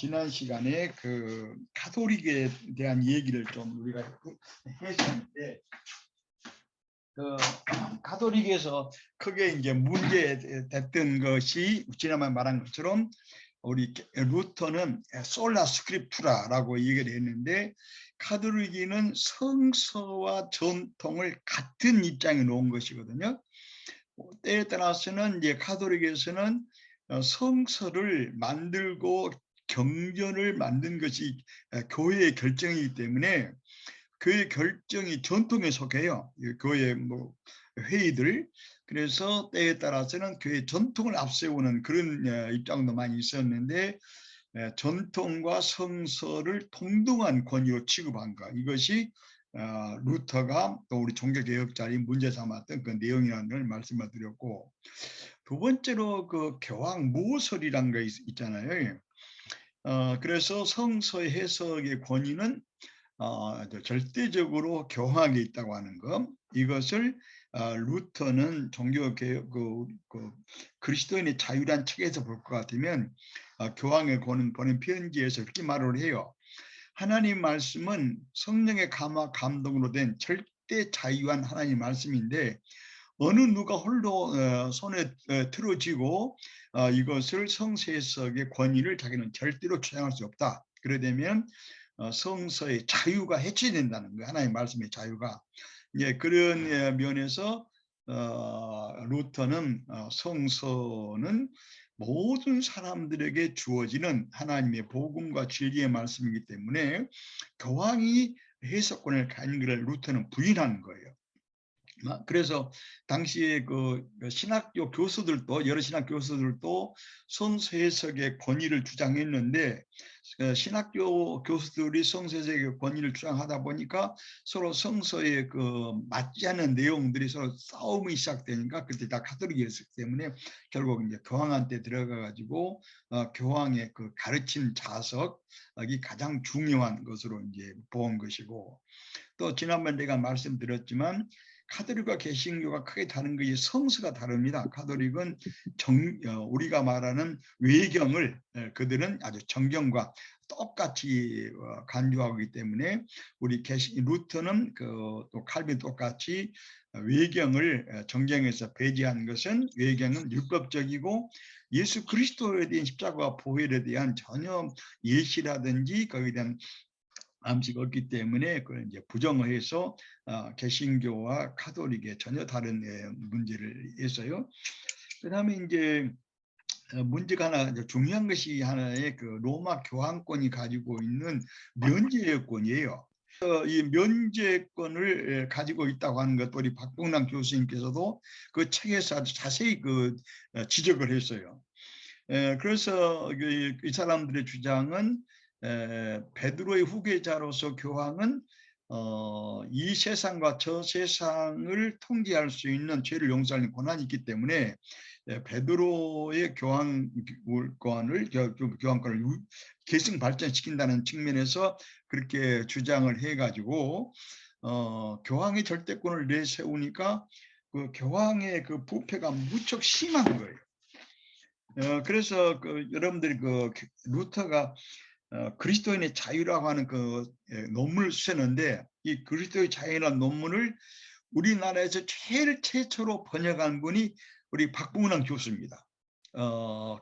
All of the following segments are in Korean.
지난 시간에 그 가톨릭에 대한 얘기를 좀 우리가 했었는데, 그 가톨릭에서 크게 이제 문제됐던 것이 지난번에 말한 것처럼 우리 루터는 솔라 스크립투라라고 얘기를 했는데, 가톨릭은 성서와 전통을 같은 입장에 놓은 것이거든요. 때에 따라서는 이제 가톨릭에서는 성서를 만들고 경전을 만든 것이 교회의 결정이기 때문에 그 결정이 전통에 속해요. 교회 뭐 회의들. 그래서 때에 따라서는 교회 전통을 앞세우는 그런 입장도 많이 있었는데, 전통과 성서를 동등한 권위로 취급한 것, 이것이 루터가 또 우리 종교개혁자인 문제 삼았던 그 내용이라는 걸 말씀을 드렸고, 두 번째로 그 교황 모설이라는 거 있잖아요. 그래서 성서의 해석의 권위는 절대적으로 교황에 있다고 하는 것, 이것을 루터는 종교개혁 그리스도인의 자유란 책에서 볼 것 같으면 교황에 보낸 편지에서 이렇게 말을 해요. 하나님 말씀은 성령의 감동으로 된 절대 자유한 하나님 말씀인데, 어느 누가 홀로 손에 틀어지고 이것을 성서 해석의 권위를 자기는 절대로 주장할 수 없다. 그러려면 성서의 자유가 해체된다는 거예요. 하나님의 말씀의 자유가. 그런 면에서 루터는 성서는 모든 사람들에게 주어지는 하나님의 복음과 진리의 말씀이기 때문에 교황이 해석권을 가진 것을 루터는 부인하는 거예요. 그래서 당시에 그 신학교 교수들도, 여러 신학 교수들도 성서 해석의 권위를 주장했는데, 신학교 교수들이 성서 해석의 권위를 주장하다 보니까 서로 성서에 맞지 않는 내용들이 서로 싸움이 시작되니까, 그때 다 가톨릭이었기 때문에 결국 이제 교황한테 들어가 가지고 교황의 그 가르친 자석이 가장 중요한 것으로 이제 본 것이고, 또 지난번에 내가 말씀드렸지만 가톨릭과 개신교가 크게 다른 것이 성서가 다릅니다. 가톨릭은 우리가 말하는 외경을 그들은 아주 정경과 똑같이 간주하기 때문에, 우리 루터는 또 칼빈 똑같이 외경을 정경에서 배제한 것은, 외경은 율법적이고 예수 그리스도에 대한 십자가 보혈에 대한 전혀 예시라든지 거기에 대한 암시가 없기 때문에 그걸 이제 부정을 해서 개신교와 가톨릭의 전혀 다른 문제를 했어요. 그다음에 이제 문제가 하나, 중요한 것이 하나의 그 로마 교황권이 가지고 있는 면제권이에요. 이 면제권을 가지고 있다고 하는 것, 우리 박봉남 교수님께서도 그 책에서 아주 자세히 지적을 했어요. 그래서 이 사람들의 주장은, 베드로의 후계자로서 교황은 이 세상과 저 세상을 통제할 수 있는 죄를 용서하는 권한이 있기 때문에 베드로의 교황권을 계승 발전시킨다는 측면에서 그렇게 주장을 해가지고 교황의 절대권을 내세우니까 그 교황의 그 부패가 무척 심한 거예요. 그래서 여러분들이 루터가 그리스도인의 자유라고 하는 논문을 쓰는데, 이 그리스도의 자유라는 논문을 우리나라에서 제일 최초로 번역한 분이 우리 박봉남 교수입니다.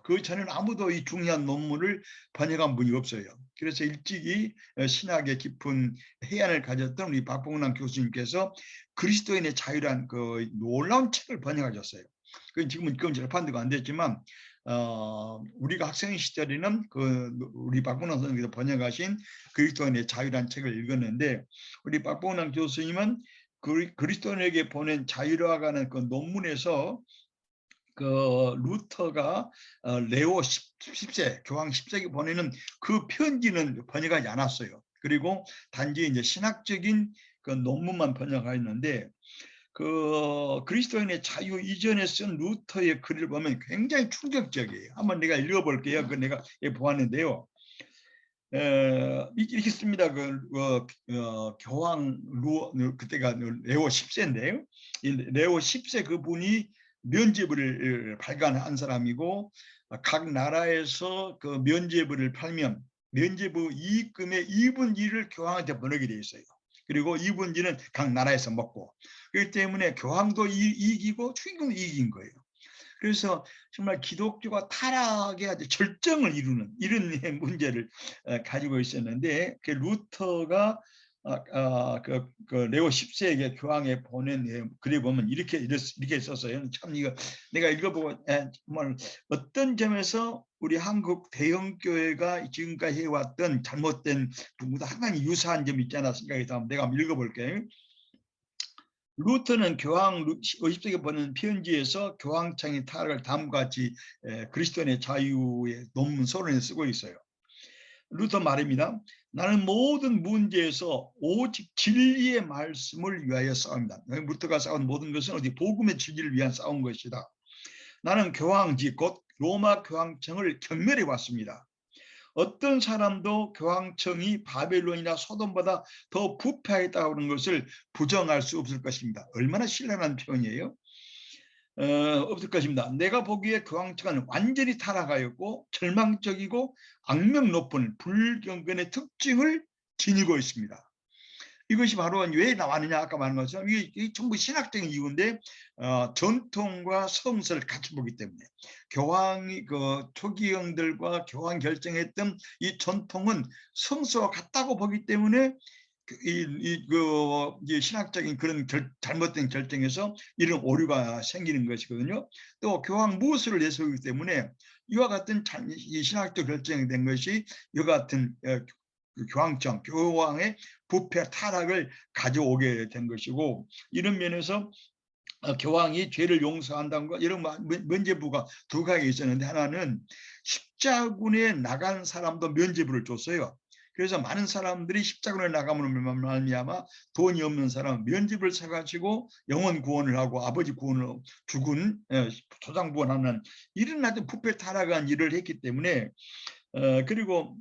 그 전에는 아무도 이 중요한 논문을 번역한 분이 없어요. 그래서 일찍이 신학의 깊은 해안을 가졌던 우리 박봉남 교수님께서 그리스도인의 자유란 놀라운 책을 번역하셨어요. 지금은 절판도 안 됐지만, 우리가 학생 시절에는 우리 박봉남 선생님께서 번역하신 그리스도인의 자유란 책을 읽었는데, 우리 박봉남 교수님은 그리스도인에게 보낸 자유라고 하는 그 논문에서 루터가 레오 10세, 교황 10세기 보내는 그 편지는 번역하지 않았어요. 그리고 단지 이제 신학적인 그 논문만 번역하였는데, 그리스도인의 자유 이전에 쓴 루터의 글을 보면 굉장히 충격적이에요. 한번 내가 읽어볼게요. 내가 보았는데요. 이렇게 씁니다. 교황 그때가 레오 10세인데요. 이 레오 10세 그분이 면죄부를 발간한 사람이고, 각 나라에서 그 면죄부를 팔면 면죄부 이익금의 2분의 1을 교황한테 보내게 돼 있어요. 그리고 2분의 1은 각 나라에서 먹고, 그렇기 때문에 교황도 이익이고 추기금도 이익인 거예요. 그래서 정말 기독교가 타락의 아주 절정을 이루는 이런 문제를 가지고 있었는데, 그 루터가 레오 10세에게 교황에 보낸 글에 보면 이렇게 썼어요. 참 이거 내가 읽어보고 정말 어떤 점에서 우리 한국 대형교회가 지금까지 해왔던 잘못된 부분도 상당히 유사한 점이 있지 않나 생각이 듭니다. 내가 한번 읽어볼게요. 루터는 교황 50세기 보낸 편지에서 교황청의 타락을 다음과 같이 그리스도인의 자유의 논문 서론에 쓰고 있어요. 루터 말입니다. 나는 모든 문제에서 오직 진리의 말씀을 위하여 싸웁니다. 루터가 싸운 모든 것은 어디 복음의 진리를 위한 싸운 것이다. 나는 교황직 곧 로마 교황청을 경멸해 왔습니다. 어떤 사람도 교황청이 바벨론이나 소돔보다 더 부패했다고 하는 것을 부정할 수 없을 것입니다. 얼마나 신랄한 표현이에요. 없을 것입니다. 내가 보기에 교황청은 완전히 타락하였고 절망적이고 악명 높은 불경건의 특징을 지니고 있습니다. 이것이 바로 왜 나왔느냐, 아까 말한 것처럼 이게 전부 신학적인 이유인데 전통과 성서를 같이 보기 때문에 교황이 그 초기형들과 교황 결정했던 이 전통은 성서와 같다고 보기 때문에 이 신학적인 그런 잘못된 결정에서 이런 오류가 생기는 것이거든요. 또 교황 무술을 내세우기 때문에 이와 같은 이 신학적 결정이 된 것이 이와 같은 교황청, 교황의 부패 타락을 가져오게 된 것이고, 이런 면에서 교황이 죄를 용서한다는 것, 이런 면죄부가 두 가지가 있었는데, 하나는 십자군에 나간 사람도 면죄부를 줬어요. 그래서 많은 사람들이 십자군에 나가면 말미암아 돈이 없는 사람 면죄부를 사가지고 영혼 구원을 하고 아버지 구원을 죽은 조상 구원하는 이런 아주 부패 타락한 일을 했기 때문에 그리고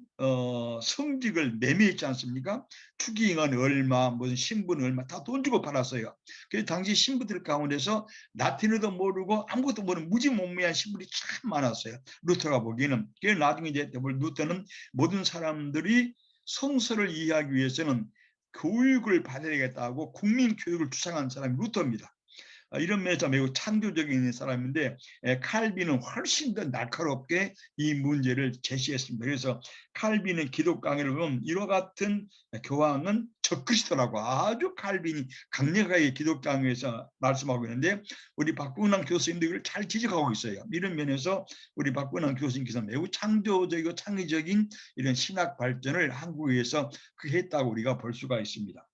성직을 매매했지 않습니까? 추기인은 얼마, 무슨 신분 얼마 다 돈 주고 팔았어요. 그래서 당시 신부들 가운데서 라틴어도 모르고 아무것도 모르는 무지몽매한 신분이 참 많았어요. 루터가 보기에는. 그래서 나중에 이제 루터는 모든 사람들이 성서를 이해하기 위해서는 교육을 받아야겠다고 국민 교육을 주장한 사람이 루터입니다. 이런 면에서 매우 창조적인 사람인데 칼빈은 훨씬 더 날카롭게 이 문제를 제시했습니다. 그래서 칼빈의 기독 강의를 보면 이와 같은 교황은 적그리스도라고 아주 칼빈이 강력하게 기독 강의에서 말씀하고 있는데, 우리 박근남 교수님도 이걸 잘 지적하고 있어요. 이런 면에서 우리 박근남 교수님께서 매우 창조적이고 창의적인 이런 신학 발전을 한국에서 했다고 우리가 볼 수가 있습니다.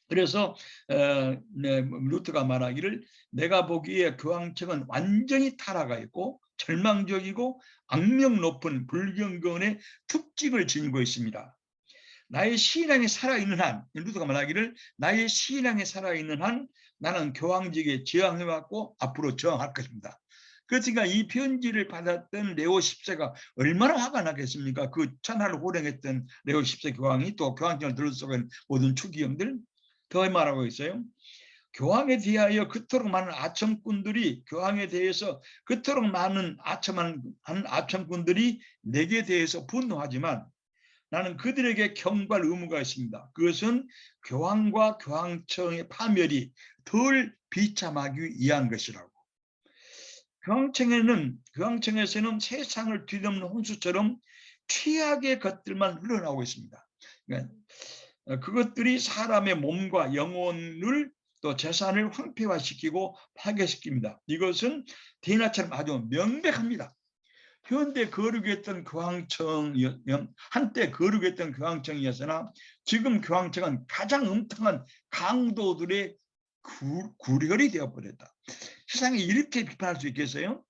그래서 루터가 말하기를 내가 보기에 교황청은 완전히 타락하였고 절망적이고 악명 높은 불경건의 특징을 지니고 있습니다. 나의 신앙이 살아있는 한, 루터가 말하기를 나의 신앙이 살아있는 한 나는 교황직에 저항해왔고 앞으로 저항할 것입니다. 그러니까 이 편지를 받았던 레오 10세가 얼마나 화가 나겠습니까? 그 천하를 호령했던 레오 10세 교황이 또 교황청을 들어서는 모든 추기형들, 더 말하고 있어요. 교황에 대하여 그토록 많은 아첨꾼들이 교황에 대해서 그토록 많은 아첨꾼들이 내게 대해서 분노하지만 나는 그들에게 경고할 의무가 있습니다. 그것은 교황과 교황청의 파멸이 덜 비참하기 위한 것이라고. 교황청에서는 세상을 뒤덮는 홍수처럼 최악의 것들만 흘러나오고 있습니다. 그러니까 그것들이 사람의 몸과 영혼을 또 재산을 황폐화시키고 파괴시킵니다. 이것은 대나처럼 아주 명백합니다. 현대 거룩했던 교황청, 한때 거룩했던 교황청이었으나 지금 교황청은 가장 음탕한 강도들의 구렬이 되어버렸다. 세상에 이렇게 비판할 수 있겠어요?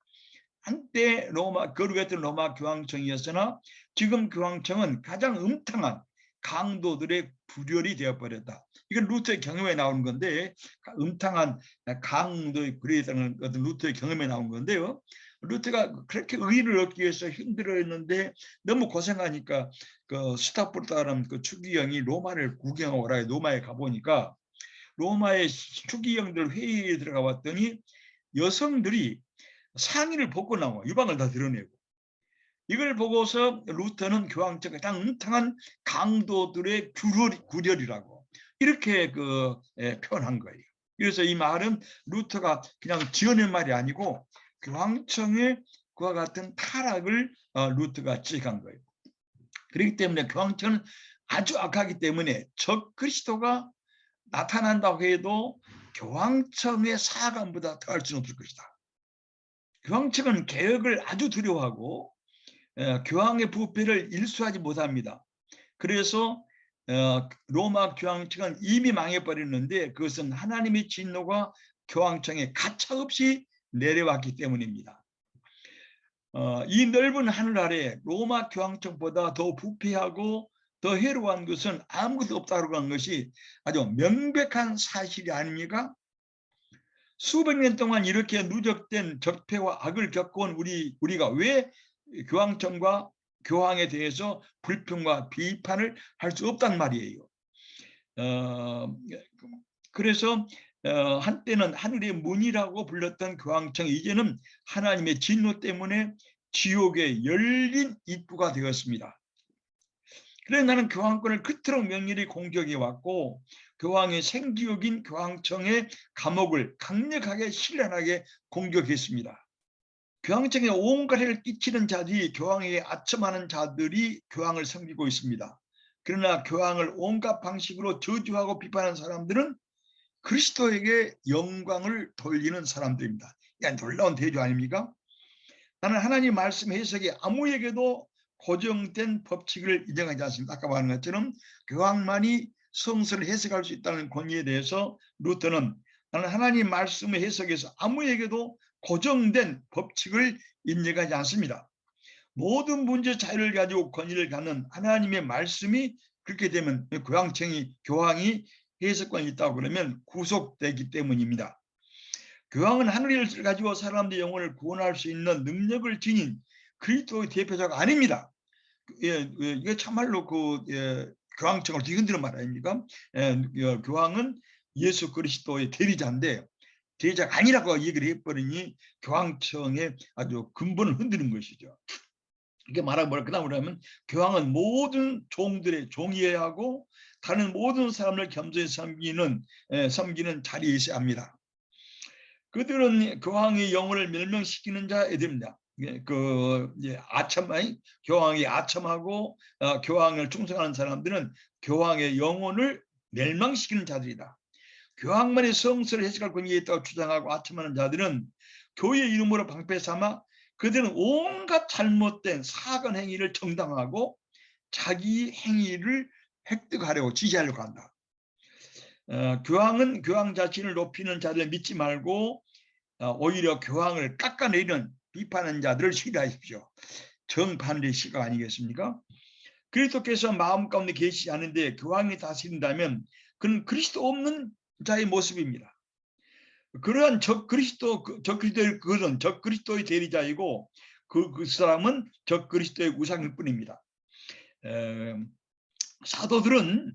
한때 거룩했던 로마 교황청이었으나 지금 교황청은 가장 음탕한 강도들의 불혈이 되어버렸다. 이건 루터의 경험에 나오는 건데, 음탕한 강도의 불혈이 되는 것은 루터의 경험에 나온 건데요. 루터가 그렇게 의의를 얻기 위해서 힘들어했는데 너무 고생하니까 그 스타포르타라는 그 추기경이 로마를 구경하고 오라 로마에 가보니까 로마의 추기경들 회의에 들어가 봤더니 여성들이 상의를 벗고 나와 유방을 다 드러내고 이걸 보고서 루터는 교황청의 탕탕한 강도들의 구렬이라고 이렇게 표현한 거예요. 그래서 이 말은 루터가 그냥 지어낸 말이 아니고 교황청의 그와 같은 타락을 루터가 지적한 거예요. 그렇기 때문에 교황청은 아주 악하기 때문에 적 그리스도가 나타난다고 해도 교황청의 사관보다 더할 수는 없을 것이다. 교황청은 개혁을 아주 두려워하고 교황의 부패를 일수하지 못합니다. 그래서 로마 교황청은 이미 망해버렸는데 그것은 하나님의 진노가 교황청에 가차없이 내려왔기 때문입니다. 이 넓은 하늘 아래 로마 교황청보다 더 부패하고 더 해로운 것은 아무것도 없다고 하는 것이 아주 명백한 사실이 아닙니까? 수백 년 동안 이렇게 누적된 적폐와 악을 겪어온 우리가 왜 교황청과 교황에 대해서 불평과 비판을 할 수 없단 말이에요. 그래서 한때는 하늘의 문이라고 불렸던 교황청이 이제는 하나님의 진노 때문에 지옥의 열린 입구가 되었습니다. 그래서 나는 교황권을 그토록 명렬히 공격해 왔고 교황의 생기역인 교황청의 감옥을 강력하게 신랄하게 공격했습니다. 교황청에 온갖 해를 끼치는 자들이 교황에게 아첨하는 자들이 교황을 섬기고 있습니다. 그러나 교황을 온갖 방식으로 저주하고 비판하는 사람들은 그리스도에게 영광을 돌리는 사람들입니다. 야, 놀라운 대조 아닙니까? 나는 하나님 말씀 해석이 아무에게도 고정된 법칙을 인정하지 않습니다. 아까 말한 것처럼 교황만이 성서를 해석할 수 있다는 권위에 대해서 루터는 나는 하나님 말씀의 해석에서 아무에게도 고정된 법칙을 인정하지 않습니다. 모든 문제 자유를 가지고 권위를 갖는 하나님의 말씀이 그렇게 되면 교황이 해석권이 있다고 그러면 구속되기 때문입니다. 교황은 하늘을 가지고 사람들의 영혼을 구원할 수 있는 능력을 지닌 그리스도의 대표자가 아닙니다. 이게 참말로 교황청을 뒤흔드는 말 아닙니까? 교황은 예수 그리스도의 대리자인데 대리자가 아니라고 얘기를 해버리니 교황청의 아주 근본을 흔드는 것이죠. 이게 말하면 뭐라 그러면 교황은 모든 종들의 종이어야 하고 다른 모든 사람을 겸손히 섬기는 자리에 있어야 합니다. 그들은 교황의 영혼을 멸망시키는 자들입니다. 교황이 아첨하고 교황을 충성하는 사람들은 교황의 영혼을 멸망시키는 자들이다. 교황만의 성서를 해석할 권위에 있다고 주장하고 아첨하는 자들은 교회 이름으로 방패 삼아 그들은 온갖 잘못된 사건 행위를 정당화하고 자기 행위를 획득하려고 지지하려고 한다. 교황은 교황 자신을 높이는 자들을 믿지 말고 오히려 교황을 깎아내리는 비판하는 자들을 싫어하십시오. 정반대의 시각 아니겠습니까? 그리스도께서 마음 가운데 계시지 않은데 교황이 다스린다면 그는 그리스도 없는 자의 모습입니다. 그러한 그것은 적 그리스도의 대리자이고 그 사람은 적 그리스도의 우상일 뿐입니다. 사도들은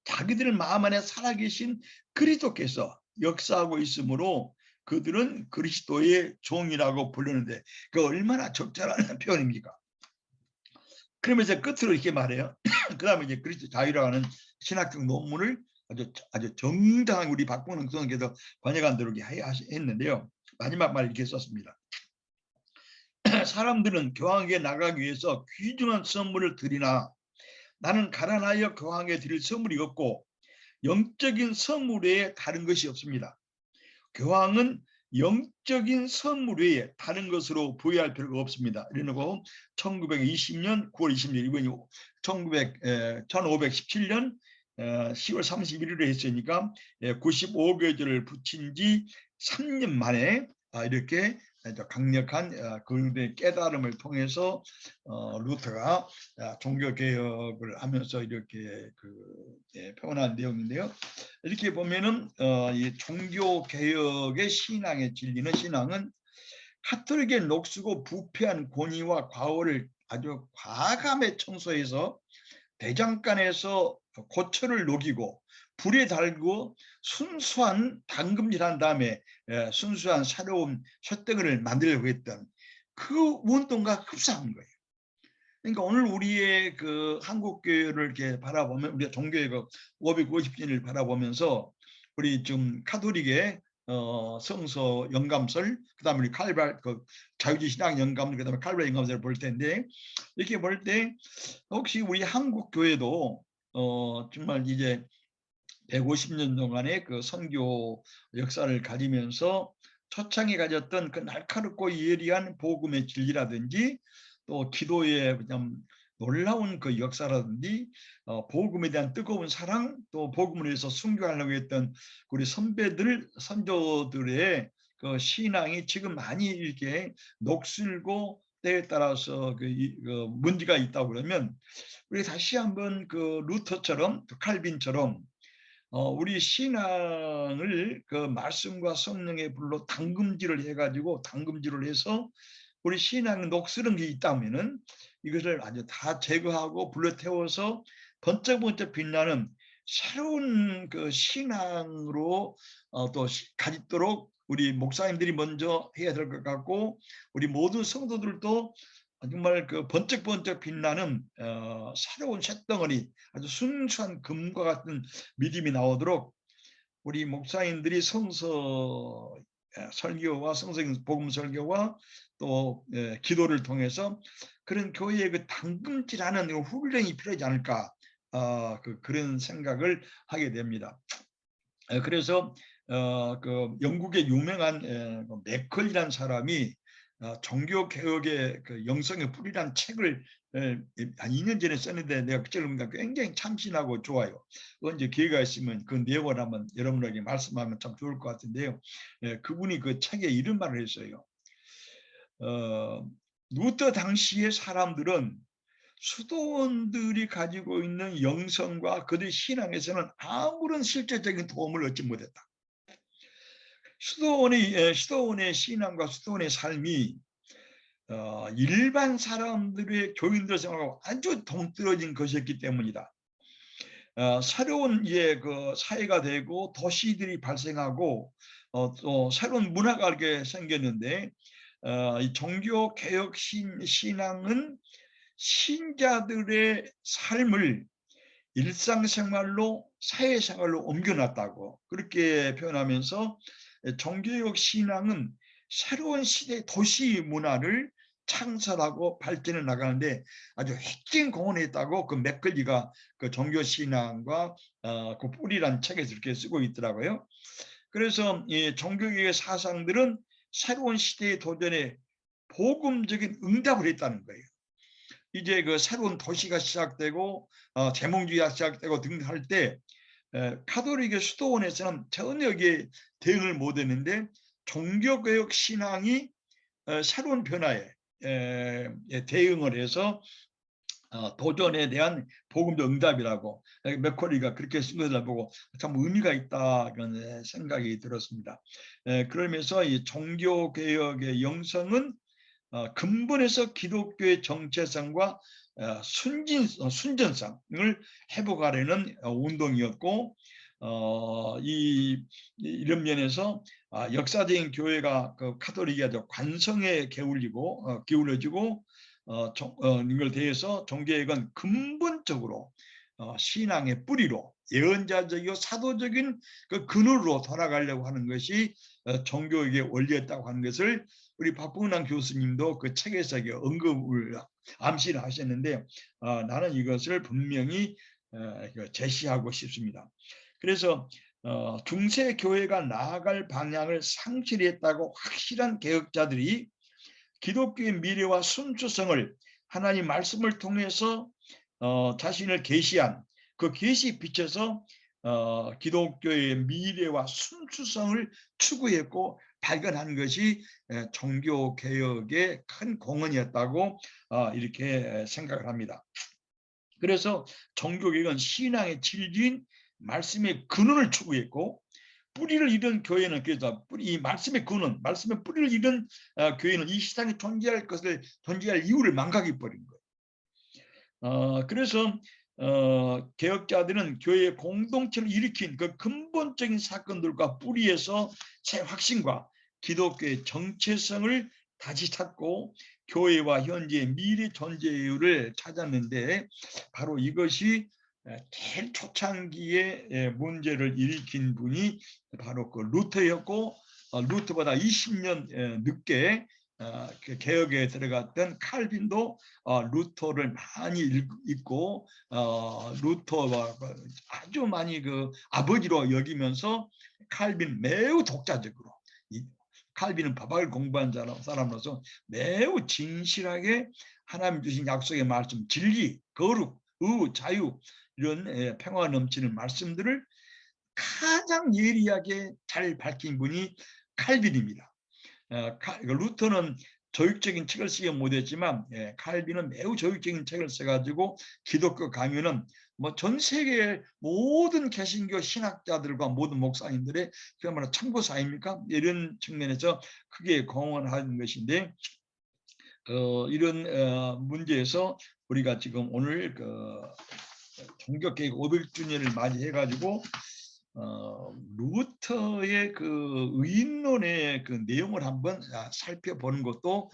자기들 마음 안에 살아계신 그리스도께서 역사하고 있으므로 그들은 그리스도의 종이라고 부르는데 그 얼마나 적절한 표현입니까? 그러면서 끝으로 이렇게 말해요. 그 다음에 이제 그리스도 자유라고 하는 신학적 논문을 아주 정당하게 우리 박봉능 선생께서 번역한 대로 했는데요. 마지막 말 이렇게 썼습니다. 사람들은 교황에게 나가기 위해서 귀중한 선물을 드리나 나는 가난하여 교황에게 드릴 선물이 없고 영적인 선물 외에 다른 것이 없습니다. 교황은 영적인 선물 외에 다른 것으로 부여할 필요가 없습니다. 이러고 1920년 9월 20일 이번이 1517년 10월 31일에 했으니까 95교절을 붙인 지 3년 만에 이렇게 강력한 그들의 깨달음을 통해서 루터가 종교개혁을 하면서 이렇게 표현한 내용인데요. 이렇게 보면은 이 종교개혁의 신앙의 진리는 신앙은 카톨릭의 녹슬고 부패한 권위와 과오를 아주 과감히 청소해서 대장간에서 고철을 녹이고 불에 달고 순수한 당금질한 다음에 순수한 새로운 쇳덩이를 만들려고 했던 그 운동과 흡사한 거예요. 그러니까 오늘 우리의 그 한국 교회를 이렇게 바라보면, 우리가 종교의 그 550주년을 바라보면서 우리 좀 카톨릭의 성서 영감설, 그다음에 우리 칼발 그 자유주의 신앙 영감, 그다음에 칼발 영감설을 볼 텐데, 이렇게 볼 때 혹시 우리 한국 교회도 정말 이제 150년 동안의 그 선교 역사를 가지면서 초창에 가졌던 그 날카롭고 예리한 복음의 진리라든지, 또 기도의 그냥 놀라운 그 역사라든지, 복음에 대한 뜨거운 사랑, 또 복음을 위해서 순교하려고 했던 우리 선배들, 선조들의 그 신앙이 지금 많이 이렇게 녹슬고 때에 따라서 그 문제가 있다고 그러면, 우리 다시 한번 그 루터처럼, 또 칼빈처럼 우리 신앙을 그 말씀과 성령의 불로 담금질을 해가지고, 담금질을 해서 우리 신앙 녹슬은 게 있다면은 이것을 아주 다 제거하고 불러 태워서 번쩍번쩍 빛나는 새로운 그 신앙으로 또 가지도록 우리 목사님들이 먼저 해야 될 것 같고, 우리 모든 성도들도 정말 그 번쩍번쩍 빛나는 새로운 쇳덩어리, 아주 순수한 금과 같은 믿음이 나오도록 우리 목사님들이 성서 설교와 성경 복음 설교와 또 기도를 통해서 그런 교회의 그 당금질하는 훈련이 필요하지 않을까, 그런 생각을 하게 됩니다. 그래서 그 영국의 유명한 맥컬이라는 사람이 종교 개혁의 그 영성의 뿌리라는 책을 한 2년 전에 썼는데, 내가 그 책을 보니까 굉장히 참신하고 좋아요. 언제 기회가 있으면 그 내용을 한번 여러분에게 말씀하면 참 좋을 것 같은데요. 그분이 그 책에 이런 말을 했어요. 루터 당시의 사람들은 수도원들이 가지고 있는 영성과 그들의 신앙에서는 아무런 실제적인 도움을 얻지 못했다. 수도원의 신앙과 수도원의 삶이 일반 사람들의 교인들 생활과 아주 동떨어진 것이었기 때문이다. 새로운 그 사회가 되고 도시들이 발생하고 또 새로운 문화가 이렇게 생겼는데, 이 종교 개혁 신앙은 신자들의 삶을 일상생활로 사회생활로 옮겨놨다고 그렇게 표현하면서, 종교개혁 신앙은 새로운 시대의 도시 문화를 창설하고 발전해 나가는데 아주 핵심 공헌했다고 그 맥컬리가 그 종교 신앙과 그 뿌리란 책에서 이렇게 쓰고 있더라고요. 그래서 이 종교개혁의 사상들은 새로운 시대의 도전에 복음적인 응답을 했다는 거예요. 이제 그 새로운 도시가 시작되고 제몽주의가 시작되고 등할 때 카톨릭의 수도원에서는 전혀 이게 대응을 못했는데, 종교개혁 신앙이 새로운 변화에 대응을 해서 도전에 대한 복음적 응답이라고 맥쿼리가 그렇게 쓴 것을 보고 참 의미가 있다 그런 생각이 들었습니다. 그러면서 이 종교개혁의 영성은 근본에서 기독교의 정체성과 순전성을 회복하려는 운동이었고, 이런 면에서 역사적인 교회가 그 카톨릭이 아주 관성에 기울어지고 이걸 대해서 종교개혁은 근본적으로 신앙의 뿌리로 예언자적이고 사도적인 그 근원으로 돌아가려고 하는 것이 종교개혁의 원리였다고 하는 것을 우리 박봉남 교수님도 그 책에서 언급을 암시를 하셨는데, 나는 이것을 분명히 제시하고 싶습니다. 그래서 중세 교회가 나아갈 방향을 상실했다고 확실한 개혁자들이 기독교의 미래와 순수성을 하나님 말씀을 통해서 자신을 계시한 그 계시 빛에서 기독교의 미래와 순수성을 추구했고 발견한 것이 종교 개혁의 큰 공헌이었다고 이렇게 생각을 합니다. 그래서 종교 개혁은 신앙의 진리인 말씀의 근원을 추구했고, 뿌리를 잃은 교회는, 그래서 이 말씀의 근원, 말씀의 뿌리를 잃은 교회는 이 세상에 존재할 이유를 망각해 버린 거예요. 그래서 개혁자들은 교회의 공동체를 일으킨 그 근본적인 사건들과 뿌리에서 새 확신과 기독교의 정체성을 다시 찾고 교회와 현재의 미래 존재를 찾았는데 바로 이것이 제일 초창기에 문제를 일으킨 분이 바로 그 루터였고 루터보다 20년 늦게 그 개혁에 들어갔던 칼빈도 루터를 많이 읽고 루터와 아주 많이 그 아버지로 여기면서 칼빈 매우 독자적으로 칼빈은 법학을 공부한 사람으로서 매우 진실하게 하나님 주신 약속의 말씀, 진리, 거룩, 의, 자유 이런 평화 넘치는 말씀들을 가장 예리하게 잘 밝힌 분이 칼빈입니다. 루터는 조직적인 책을 쓰지 못했지만 칼빈은 매우 조직적인 책을 써가지고 기독교 강요는 뭐 전 세계 모든 개신교 신학자들과 모든 목사님들의 그야말로 참고사입니까? 이런 측면에서 크게 공헌하는 것인데 이런 문제에서 우리가 지금 오늘 그 종교개혁 500주년을 맞이해가지고 루터의 그 의인론의 그 내용을 한번 살펴보는 것도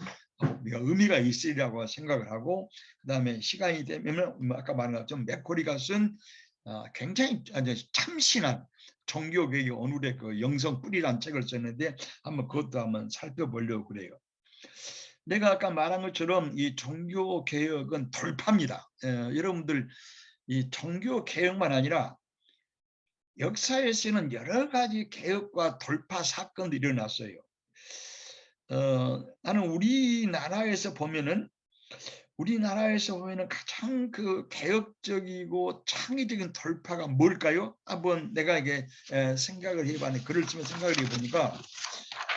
의미가 있으리라고 생각을 하고, 그다음에 시간이 되면 아까 말한 것처럼 맥코리가 쓴 굉장히 아주 참신한 종교개혁의 오늘의 그 영성 뿌리란 책을 썼는데 한번 그것도 한번 살펴보려고 그래요. 내가 아까 말한 것처럼 이 종교개혁은 돌파입니다. 여러분들 이 종교개혁만 아니라 역사에서는 여러 가지 개혁과 돌파 사건들이 일어났어요. 나는 우리나라에서 보면은 가장 그 개혁적이고 창의적인 돌파가 뭘까요? 한번 내가 이게 생각을 해봤는데 글을 쓰면서 생각을 해보니까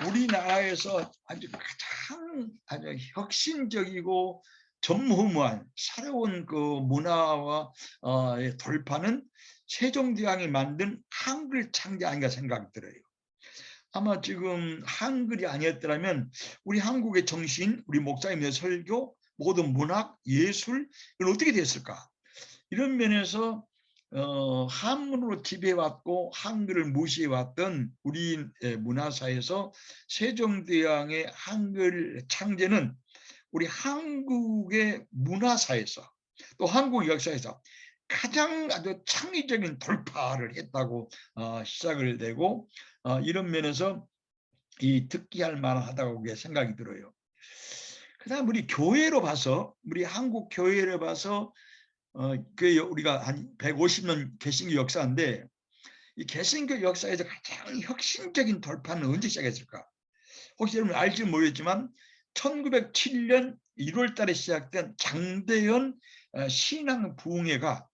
우리나라에서 아주 혁신적이고 전무후무한 새로운 그 문화와 돌파는 세종대왕이 만든 한글 창제 아닌가 생각이 들어요. 아마 지금 한글이 아니었더라면 우리 한국의 정신, 우리 목사님의 설교, 모든 문학, 예술 이건 어떻게 됐을까? 이런 면에서 한문으로 지배해왔고 한글을 무시해왔던 우리 문화사에서 세종대왕의 한글 창제는 우리 한국의 문화사에서 또 한국 역사에서 가장 아주 창의적인 돌파를 했다고 시작을 되고 이런 면에서 이 특기할 만하다고 생각이 들어요. 그다음 우리 교회로 봐서 우리 한국 교회를 봐서 그 우리가 한 150년 개신교 역사인데 이 개신교 역사에서 가장 혁신적인 돌파는 언제 시작했을까? 혹시 여러분 알지 모르겠지만 1907년 1월 달에 시작된 장대현 신앙 부흥회가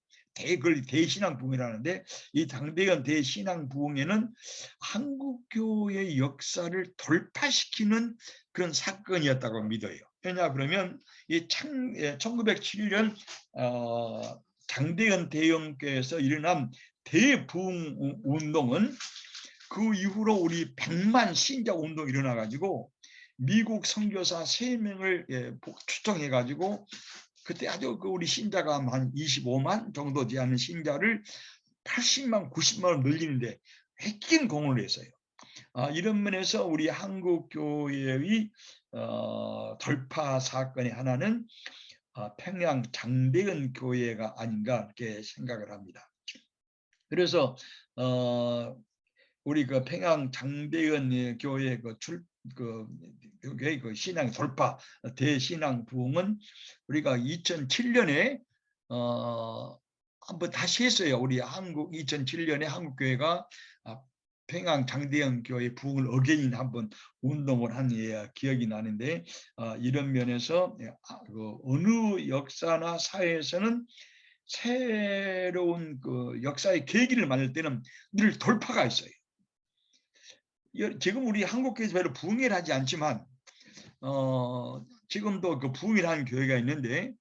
대신앙 부흥회라는데 이 장대현 대신앙 부흥회는 한국교의 역사를 돌파시키는 그런 사건이었다고 믿어요. 왜냐 그러면 이 1907년 장대현 대형교에서 일어난 대부흥 운동은 그 이후로 우리 100만 신자 운동이 일어나가지고 미국 선교사 3명을 초청해가지고 그때 아주 우리 신자가 한 25만 정도 되는 신자를 80만, 90만으로 늘리는데 획기적인 공헌을 했어요. 이런 면에서 우리 한국 교회의 돌파 사건의 하나는 평양 장대현 교회가 아닌가 이렇게 생각을 합니다. 그래서 우리 그 평양 장대현 교회 그 신앙 돌파 대신앙 부흥은 우리가 2007년에 한번 다시 했어요. 우리 2007년에 한국 교회가 평양 장대현 교회 부흥을 어게인 한번 운동을 한 기억이 나는데 이런 면에서 그 어느 역사나 사회에서는 새로운 그 역사의 계기를 만들 때는 늘 돌파가 있어요. 지금 우리 한국교회에서 별로 부흥을 하지 않지만 지금도 그 부흥이라는 교회가 있는데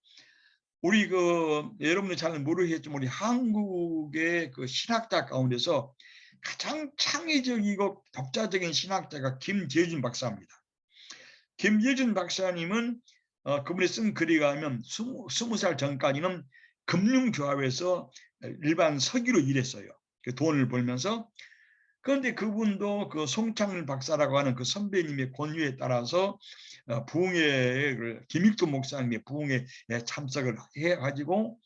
우리 그 여러분들 잘 모르겠지만 우리 한국의 그 신학자 가운데서 가장 창의적이고 독자적인 신학자가 김재준 박사입니다. 김재준 박사님은 그분이 쓴 글에 가면 20살 전까지는 금융조합에서 일반 서기로 일했어요. 돈을 벌면서 그런데 그분도 그 송창일 박사라고 하는 그 선배님의 권유에 따라서 부흥회 김익도 목사님의 부흥회에 참석을 해가지고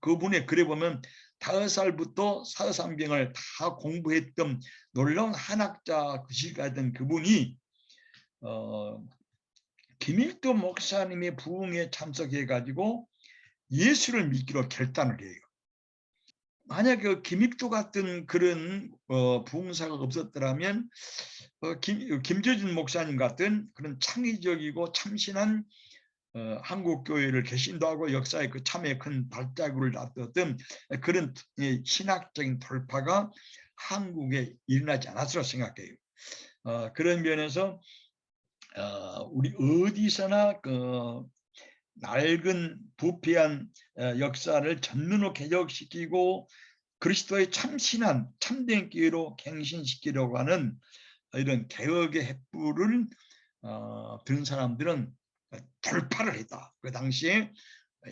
그분의 글에 보면 5살부터 사사상경을 다 공부했던 놀라운 한학자 그 시가던 그분이 김익도 목사님의 부흥회에 참석해 가지고 예수를 믿기로 결단을 해요. 만약 그 김익도 같은 그런 부흥사가 없었더라면 김재준 목사님 같은 그런 창의적이고 참신한 한국 교회를 개신도하고 역사의 그 참에 큰 발자국을 놨던 그런 신학적인 돌파가 한국에 일어나지 않았으리라 생각해요. 그런 면에서 우리 어디서나 그 낡은 부패한 역사를 전면으로 개혁시키고 그리스도의 참신한 참된 교회로 갱신시키려고 하는 이런 개혁의 횃불을 든 사람들은 돌파를 했다. 그 당시에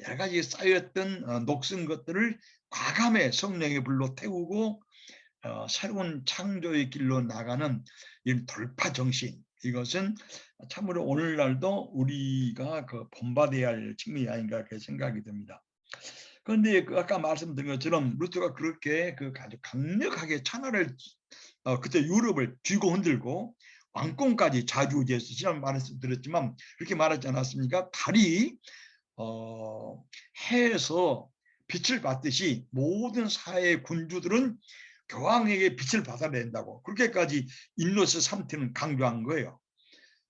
여러 가지 쌓였던 녹슨 것들을 과감히 성령의 불로 태우고 새로운 창조의 길로 나가는 이 돌파 정신, 이것은 참으로 오늘날도 우리가 본받아야 할 측면이 아닌가 그렇게 생각이 듭니다. 그런데 아까 말씀드린 것처럼 루터가 그렇게 아주 강력하게 천하를 그때 유럽을 쥐고 흔들고 왕권까지 좌지우지해서 지난 말씀드렸지만 그렇게 말하지 않았습니까? 달이 해에서 빛을 받듯이 모든 사회의 군주들은 교황에게 빛을 받아야 된다고 그렇게까지 인로스 3태는 강조한 거예요.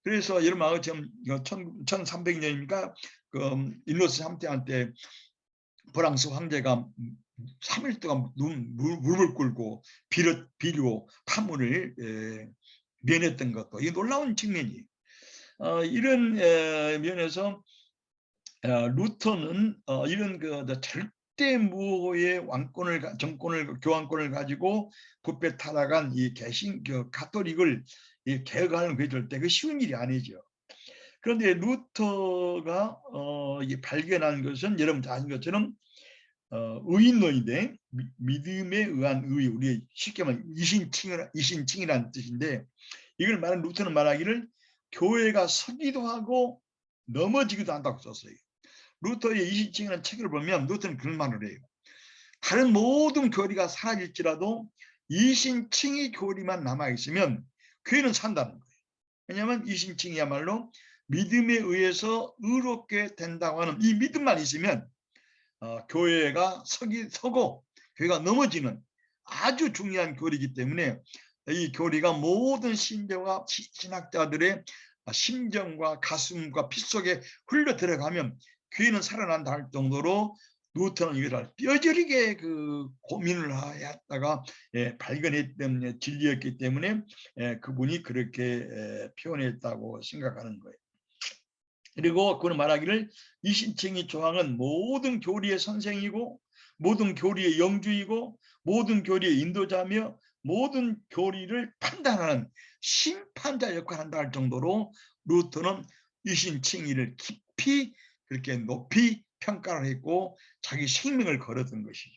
그래서 여러분 아처럼 1300년이니까 인로스 3태한테 프랑스 황제가 3일 동안 무릎을 꿇고 비료 파문을 면했던 것도 이 놀라운 측면이에요. 이런 면에서 루터는 이런 절대 무호의 정권을 교황권을 가지고 부패 타락한 이 개신 가톨릭을 개혁하는 게 절대 쉬운 일이 아니죠. 그런데 루터가 발견한 것은 여러분 다 아는 것처럼 의인론인데 믿음에 의한 의, 우리 쉽게 말하면 이신칭이라는 뜻인데 이걸 말하는 루터는 말하기를 교회가 서기도 하고 넘어지기도 한다고 썼어요. 루터의 이신칭이라는 책을 보면 루터는 그런 말을 해요. 다른 모든 교리가 사라질지라도 이신칭의 교리만 남아있으면 교회는 산다는 거예요. 왜냐하면 이신칭이야말로 믿음에 의해서 의롭게 된다고 하는 이 믿음만 있으면 교회가 서고 교회가 넘어지는 아주 중요한 교리이기 때문에 이 교리가 모든 신자와 신학자들의 심정과 가슴과 피 속에 흘러 들어가면 교회는 살아난다 할 정도로 루터는 이걸 뼈저리게 고민을 했다가 발견했던 진리였기 때문에 그분이 그렇게 표현했다고 생각하는 거예요. 그리고 그는 말하기를 이신칭의 조항은 모든 교리의 선생이고 모든 교리의 영주이고 모든 교리의 인도자며 모든 교리를 판단하는 심판자 역할을 한다 할 정도로 루터는 이신칭의를 깊이 그렇게 높이 평가를 했고 자기 생명을 걸었던 것이죠.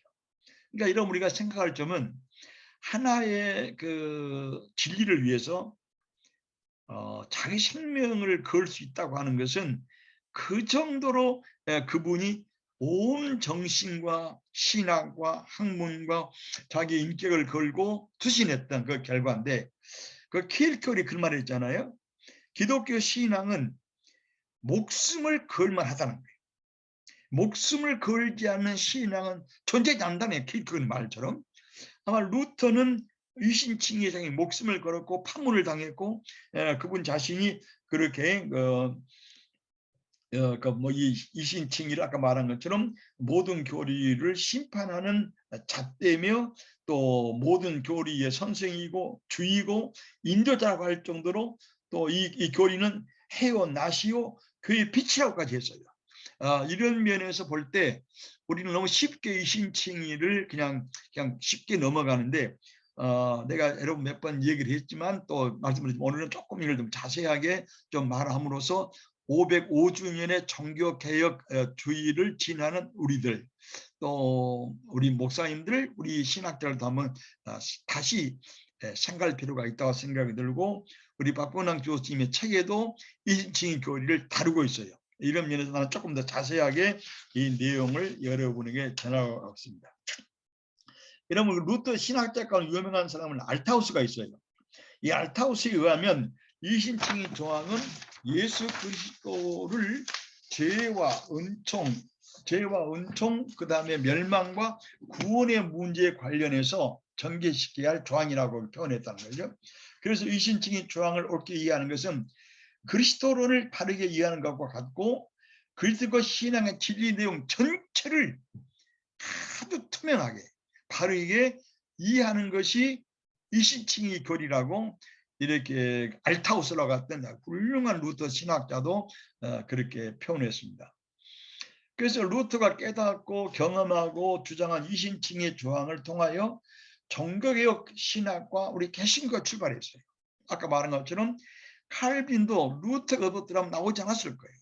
그러니까 이런 우리가 생각할 점은 하나의 진리를 위해서 자기 생명을 걸 수 있다고 하는 것은 그 정도로 그분이 온 정신과 신학과 학문과 자기 인격을 걸고 투신했던 그 결과인데 킬컬이 그 말을 했잖아요. 기독교 신앙은 목숨을 걸만 하다는 거예요. 목숨을 걸지 않는 신앙은 존재하지 않는다는 킬컬 말처럼 아마 루터는 이신칭의상의 목숨을 걸었고 파문을 당했고 그분 자신이 그렇게 이신칭의를 아까 말한 것처럼 모든 교리를 심판하는 잣대며 또 모든 교리의 선생이고 주이고 인도자라고 할 정도로 또 이 교리는 해요 나시요 교회의 빛이라고까지 했어요. 이런 면에서 볼 때 우리는 너무 쉽게 이신칭의를 그냥 쉽게 넘어가는데 내가 여러분 몇 번 얘기를 했지만 또 말씀드리지만 오늘은 조금 이걸 좀 자세하게 좀 말함으로써 505주년의 종교개혁 주의를 지나는 우리들 또 우리 목사님들, 우리 신학자들도 한번 다시 생각할 필요가 있다고 생각이 들고, 우리 박건왕 교수님의 책에도 이신칭의 교리를 다루고 있어요. 이런 면에서 나는 조금 더 자세하게 이 내용을 여러분에게 전하고 있습니다. 여러분, 루터 신학자 가운데 유명한 사람은 알타우스가 있어요. 이 알타우스에 의하면 이신칭의 조항은 예수 그리스도를 죄와 은총, 그 다음에 멸망과 구원의 문제에 관련해서 전개시켜야 할 조항이라고 표현했다는 거죠. 그래서 이신칭의 조항을 옳게 이해하는 것은 그리스도론을 바르게 이해하는 것과 같고, 그리스도 신앙의 진리 내용 전체를 아주 투명하게 바르게 이해하는 것이 이신칭의 교리라고, 이렇게 알타우스라 같은 훌륭한 루터 신학자도 그렇게 표현했습니다. 그래서 루터가 깨닫고 경험하고 주장한 이신칭의 조항을 통하여 종교개혁 신학과 우리 개신교가 출발했어요. 아까 말한 것처럼 칼빈도 루터가 없었더라면 나오지 않았을 거예요.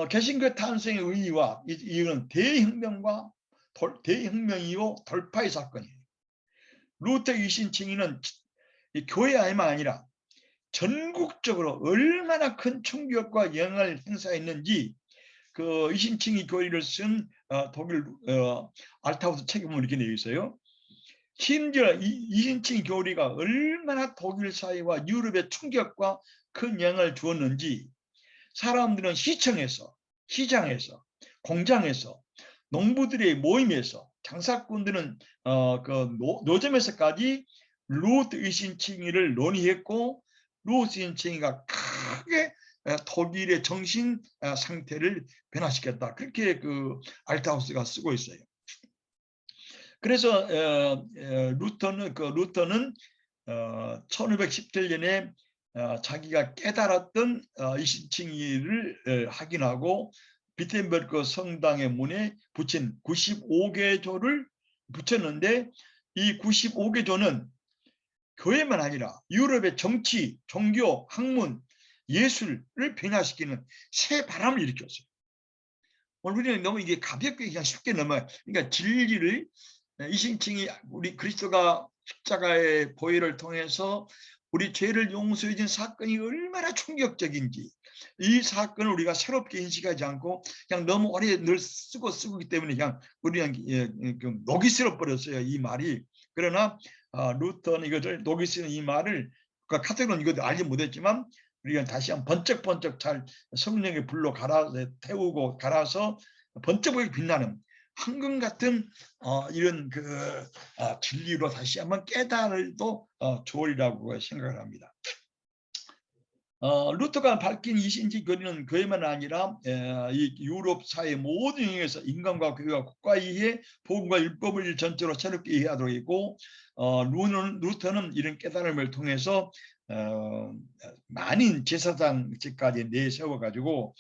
개신교 탄생의 의의와 이건 대혁명이요 돌파의 사건이에요. 루터 이신칭의는 교회에만 아니라 전국적으로 얼마나 큰 충격과 영향을 행사했는지 그 이신칭의 교리를 쓴 독일 알타우스 책에 보면 이렇게 되어 있어요. 심지어 이신칭의 교리가 얼마나 독일 사회와 유럽의 충격과 큰 영향을 주었는지 사람들은 시청에서, 시장에서, 공장에서, 농부들의 모임에서, 장사꾼들은 그 노점에서까지 루트 이신칭의를 논의했고, 루트 이신칭의가 크게 독일의 정신 상태를 변화시켰다. 그렇게 그 알타우스가 쓰고 있어요. 그래서 루터는 1517년에 자기가 깨달았던 이신칭의를 확인하고 비텐베르크 성당의 문에 붙인 95개조를 붙였는데, 이 95개조는 교회만 아니라 유럽의 정치, 종교, 학문, 예술을 변화시키는 새 바람을 일으켰어요. 우리는 너무 이게 가볍게 그냥 쉽게 넘어요. 그러니까 진리를 이신칭이 우리 그리스도가 십자가의 보혈을 통해서 우리 죄를 용서해 준 사건이 얼마나 충격적인지, 이 사건을 우리가 새롭게 인식하지 않고 그냥 너무 오래 늘 쓰기 때문에 그냥 우리는 녹이 슬어 버렸어요, 이 말이. 그러나 루터는 이것을 녹이 쓰는 이 말을, 카톨릭은 이것도 알지 못했지만 우리가 다시 한번 번쩍번쩍 잘 성령의 불로 태우고 갈아서 번쩍번쩍 빛나는 황금 같은 이런 그 진리로 다시 한번 깨달을도 좋으리라고 생각을 합니다. 루터가 밝힌 이신칭 교리는 교회만 아니라 이 유럽 사회 모든 영역에서 인간과 교회와 국가 이해, 복음과 율법을 전체로 새롭게 이해하도록 했고, 루터는 이런 깨달음을 통해서 많은 제사장직까지 내세워가지고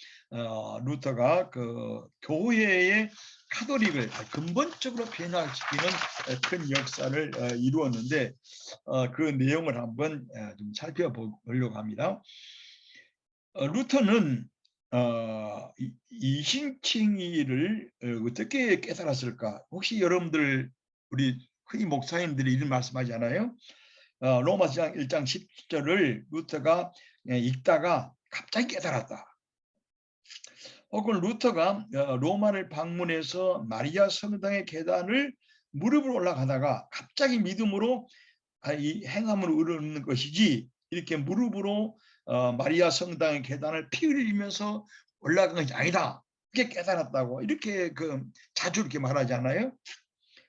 루터가 그 교회의 카톨릭을 근본적으로 변화시키는 큰 역사를 이루었는데, 그 내용을 한번 좀 살펴보려고 합니다. 루터는 이신칭의를 어떻게 깨달았을까? 혹시 여러분들, 우리 흔히 목사님들이 이런 말씀하지 않아요? 로마서 1장 10절을 루터가 읽다가 갑자기 깨달았다. 혹은 루터가 로마를 방문해서 마리아 성당의 계단을 무릎으로 올라가다가 갑자기 믿음으로 이 행함으로 얻는 것이지, 이렇게 무릎으로 마리아 성당의 계단을 피 흘리면서 올라간 것이 아니다, 이렇게 깨달았다고 이렇게 자주 이렇게 말하지 않아요?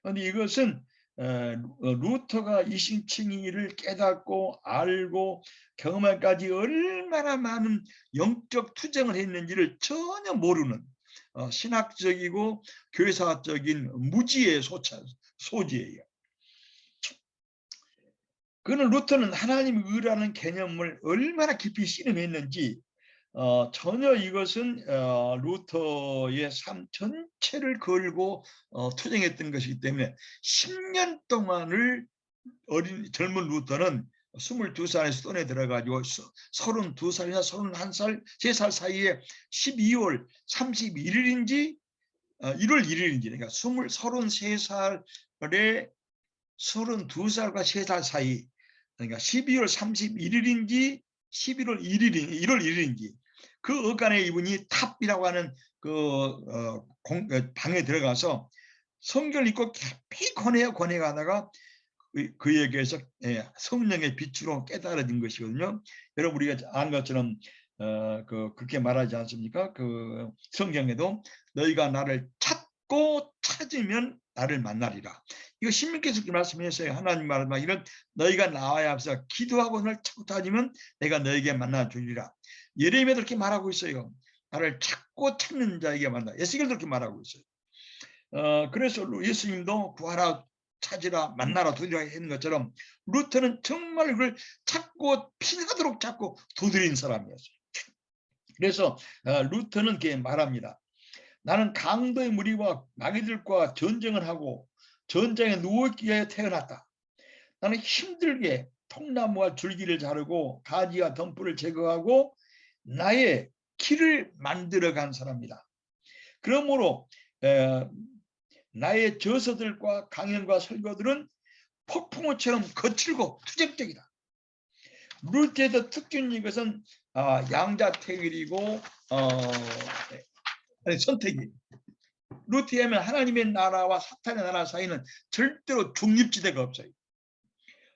그런데 이것은 루터가 이신칭의를 깨닫고 알고 경험할까지 얼마나 많은 영적 투쟁을 했는지를 전혀 모르는 신학적이고 교회사적인 무지의 소지예요. 그는 루터는 하나님의 의라는 개념을 얼마나 깊이 씨름했는지, 전혀 이것은 루터의 삶 전체를 걸고 투쟁했던 것이기 때문에 10년 동안을 젊은 루터는 22살에 손에 들어가지고 32살이나 31살, 3살 사이에 12월 31일인지 1월 1일인지 그러니까 33살에 32살과 3살 사이, 그러니까 12월 31일인지 11월 1일인 1월 1일인지 그 어간에 이분이 탑이라고 하는 방에 들어가서 성경을 읽고 깊이 권해가다가 그에게서 성령의 빛으로 깨달아진 것이거든요. 여러분 우리가 아는 것처럼 그렇게 말하지 않습니까? 그 성경에도 너희가 나를 찾고 찾으면 나를 만나리라. 이거 신명께서 그렇게 말씀했어요. 하나님 말씀 이런 너희가 나와야 해서 기도하고 나를 찾고 찾으면 내가 너에게 만나 주리라. 예레미야도 그렇게 말하고 있어요. 나를 찾고 찾는 자에게 만나. 에스겔도 그렇게 말하고 있어요. 그래서 예수님도 구하라 찾으라 만나라 두드리라 했는 것처럼 루터는 정말 그걸 찾고 피나도록 찾고 두드린 사람이었어요. 그래서 루터는 이렇게 말합니다. 나는 강도의 무리와 마귀들과 전쟁을 하고 전장에 누워있기 위해 태어났다. 나는 힘들게 통나무와 줄기를 자르고 가지와 덤불을 제거하고 나의 길을 만들어간 사람이다. 그러므로 나의 저서들과 강연과 설교들은 폭풍우처럼 거칠고 투쟁적이다. 루터의 특징인 것은 양자택일이고 선택이. 루터에 하면 하나님의 나라와 사탄의 나라 사이는 절대로 중립지대가 없어요.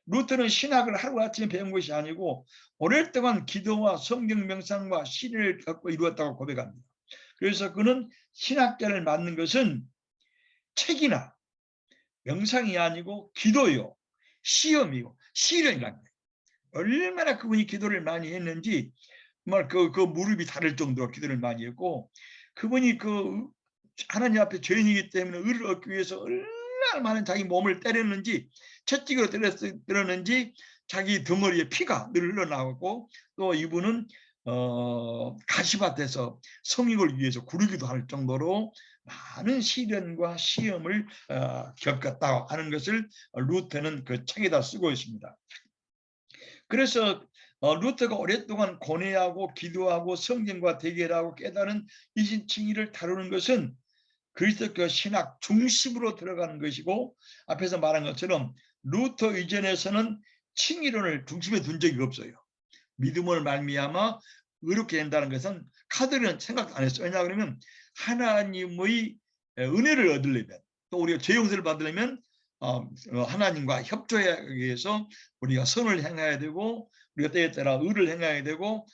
루터는 신학을 하루아침에 배운 것이 아니고 오랫동안 기도와 성경 명상과 시를 겪고 이루었다고 고백합니다. 그래서 그는 신학자를 맡는 것은 책이나 명상이 아니고 기도요, 시험이요, 시련이란 거예요. 얼마나 그분이 기도를 많이 했는지 정말 그 무릎이 다를 정도로 기도를 많이 했고, 그분이 하나님 앞에 죄인이기 때문에 의를 얻기 위해서 얼마나 많은 자기 몸을 때렸는지, 채찍으로 때렸는지 자기 덩어리에 피가 늘 흘러나오고, 또 이분은 가시밭에서 성육을 위해서 구르기도 할 정도로 많은 시련과 시험을 겪었다 하는 것을 루터는 그 책에다 쓰고 있습니다. 그래서 루터가 오랫동안 고뇌하고 기도하고 성경과 대결하고 깨달은 이신칭의를 다루는 것은 그리스도교 신학 중심으로 들어가는 것이고, 앞에서 말한 것처럼 루터 이전에서는 칭의론을 중심에 둔 적이 없어요. 믿음을 말미암아 의롭게 된다는 것은 카드는 생각도 안 했어요. 왜냐 그러면 하나님의 은혜를 얻으려면, 또 우리가 죄 용서를 받으려면 하나님과 협조하기 위해서 우리가 선을 행해야 되고, 우리가 때에 따라 의를 행해야 되고,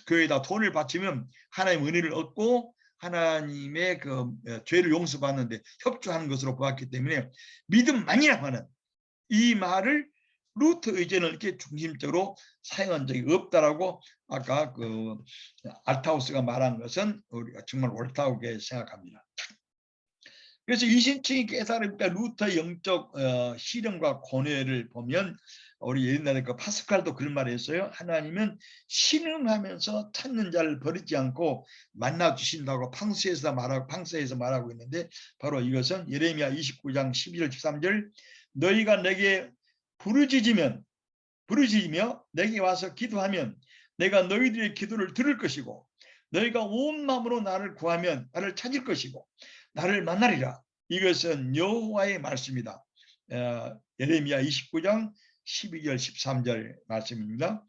교회에다 돈을 바치면 하나님 은혜를 얻고 하나님의 죄를 용서받는데 협조하는 것으로 보았기 때문에 믿음만이라면 이 말을 루터 의제는 이렇게 중심적으로 사용한 적이 없다라고 아까 알타우스가 말한 것은 우리가 정말 옳다고 생각합니다. 그래서 이신칭이 깨달으니까 루터의 영적 실현과 고뇌를 보면 우리 옛날에 파스칼도 그런 말을 했어요. 하나님은 신음하면서 찾는 자를 버리지 않고 만나 주신다고 팡스에서 말하고 있는데, 바로 이것은 예레미야 29장 12절 13절 너희가 내게 부르짖으며 내게 와서 기도하면 내가 너희들의 기도를 들을 것이고, 너희가 온 마음으로 나를 구하면 나를 찾을 것이고 나를 만나리라. 이것은 여호와의 말씀이다. 예레미야 29장 12절 13절 말씀입니다.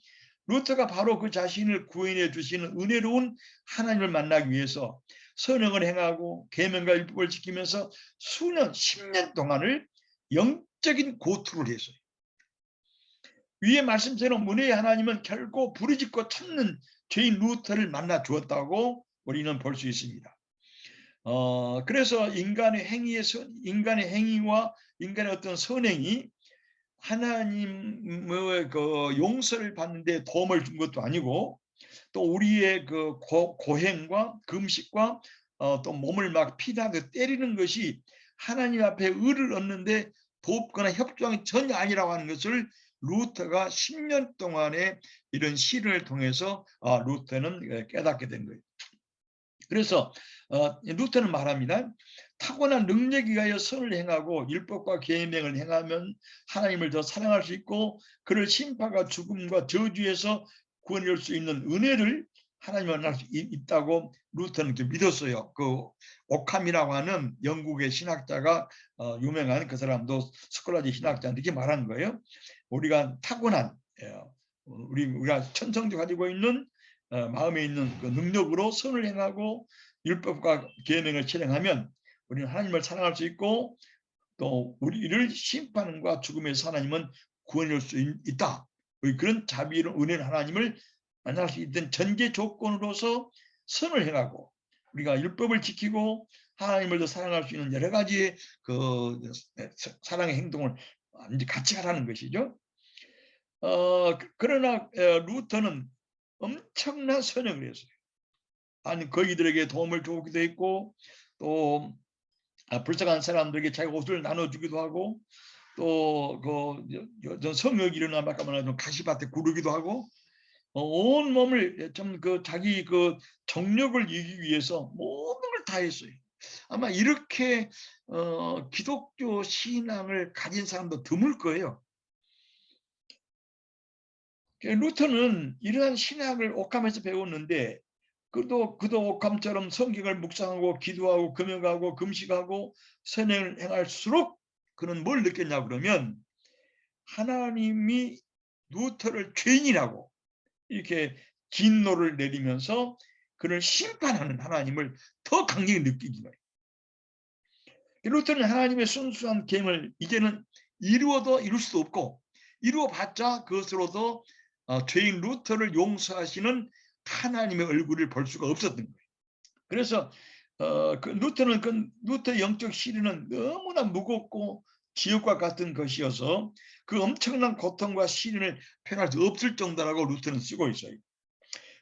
루터가 바로 그 자신을 구원해 주시는 은혜로운 하나님을 만나기 위해서 선행을 행하고 계명과 율법을 지키면서 수년 10년 동안을 영적인 고투를 했어요. 위에 말씀처럼 은혜의 하나님은 결코 부르짖고 찾는 죄인 루터를 만나 주었다고 우리는 볼 수 있습니다. 그래서 인간의 행위와 인간의 어떤 선행이 하나님의 용서를 받는 데 도움을 준 것도 아니고, 또 우리의 고행과 금식과 또 몸을 막 피나게 때리는 것이 하나님 앞에 의를 얻는데 돕거나 협조하는 전혀 아니라고 하는 것을 루터가 10년 동안의 이런 시련을 통해서 루터는 깨닫게 된 거예요. 그래서 루터는 말합니다. 타고난 능력에 의하여 선을 행하고 율법과 계명을 행하면 하나님을 더 사랑할 수 있고, 그를 심판과 죽음과 저주에서 구원할 수 있는 은혜를 하나님을 만날 수 있다고 루터는 믿었어요. 그 오캄이라고 하는 영국의 신학자가 유명한 그 사람도 스콜라지 신학자한테 이렇게 말한 거예요. 우리가 타고난 우리가 천성도 가지고 있는 마음에 있는 그 능력으로 선을 행하고 율법과 계명을 실행하면 우리는 하나님을 사랑할 수 있고 또 우리를 심판과 죽음에서 하나님은 구원할 수 있다. 그런 자비로운 은혜는 하나님을 만날 수 있던 전제 조건으로서 선을 행하고 우리가 율법을 지키고 하나님을 더 사랑할 수 있는 여러 가지의 그 사랑의 행동을 같이 하라는 것이죠. 그러나 루터는 엄청난 선행을 했어요. 아니 거기들에게 도움을 주기도 했고 또 불쌍한 사람들에게 자기 옷을 나눠주기도 하고 또 그 성역이 일어나면 아까 말한 가시밭에 구르기도 하고 온 몸을 좀 그 자기 그 정력을 이기기 위해서 모든 걸 다 했어요. 아마 이렇게 기독교 신앙을 가진 사람도 드물 거예요. 루터는 이러한 신학을 옥함에서 배웠는데 그도 옥함처럼 성경을 묵상하고 기도하고 금욕하고 금식하고 선행을 행할수록 그는 뭘 느꼈냐 그러면 하나님이 루터를 죄인이라고 이렇게 진노를 내리면서 그를 심판하는 하나님을 더 강력히 느끼기 바랍니다. 루터는 하나님의 순수한 계명을 이제는 이루어도 이룰 수도 없고 이루어봤자 그것으로도 죄인 루터를 용서하시는 하나님의 얼굴을 볼 수가 없었던 거예요. 그래서 그 루터의 영적 시련은 너무나 무겁고 지옥과 같은 것이어서 그 엄청난 고통과 시련을 표현할 수 없을 정도라고 루터는 쓰고 있어요.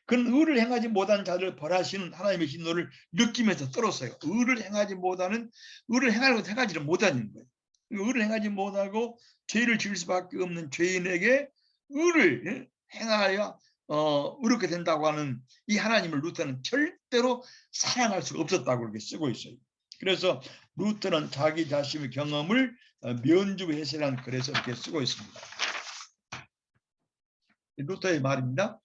그는 의를 행하지 못한 자를 벌하시는 하나님의 진노를 느끼면서 떨었어요. 의를 행하지 못하는, 의를 행하려고 행하지를 못하는 거예요. 의를 행하지 못하고 죄를 지을 수밖에 없는 죄인에게 의를 행하여 의롭게 된다고 하는 이 하나님을 루터는 절대로 사랑할 수가 없었다고 그렇게 쓰고 있어요. 그래서 루터는 자기 자신의 경험을 면주부 해설한 글에서 이렇게 쓰고 있습니다. 루터의 말입니다.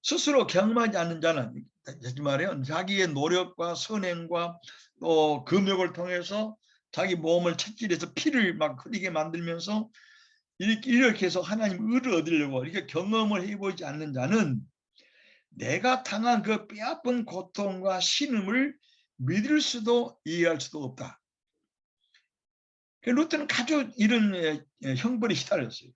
스스로 경험하지 않는 자는 하지 말이에요. 자기의 노력과 선행과 또 금욕을 통해서 자기 몸을 채찍해서 피를 막 흘리게 만들면서 이렇게 해서 하나님 의를 얻으려고 이렇게 경험을 해보지 않는 자는 내가 당한 그 뼈아픈 고통과 신음을 믿을 수도 이해할 수도 없다. 루터는 아주 이런 형벌에 시달렸어요.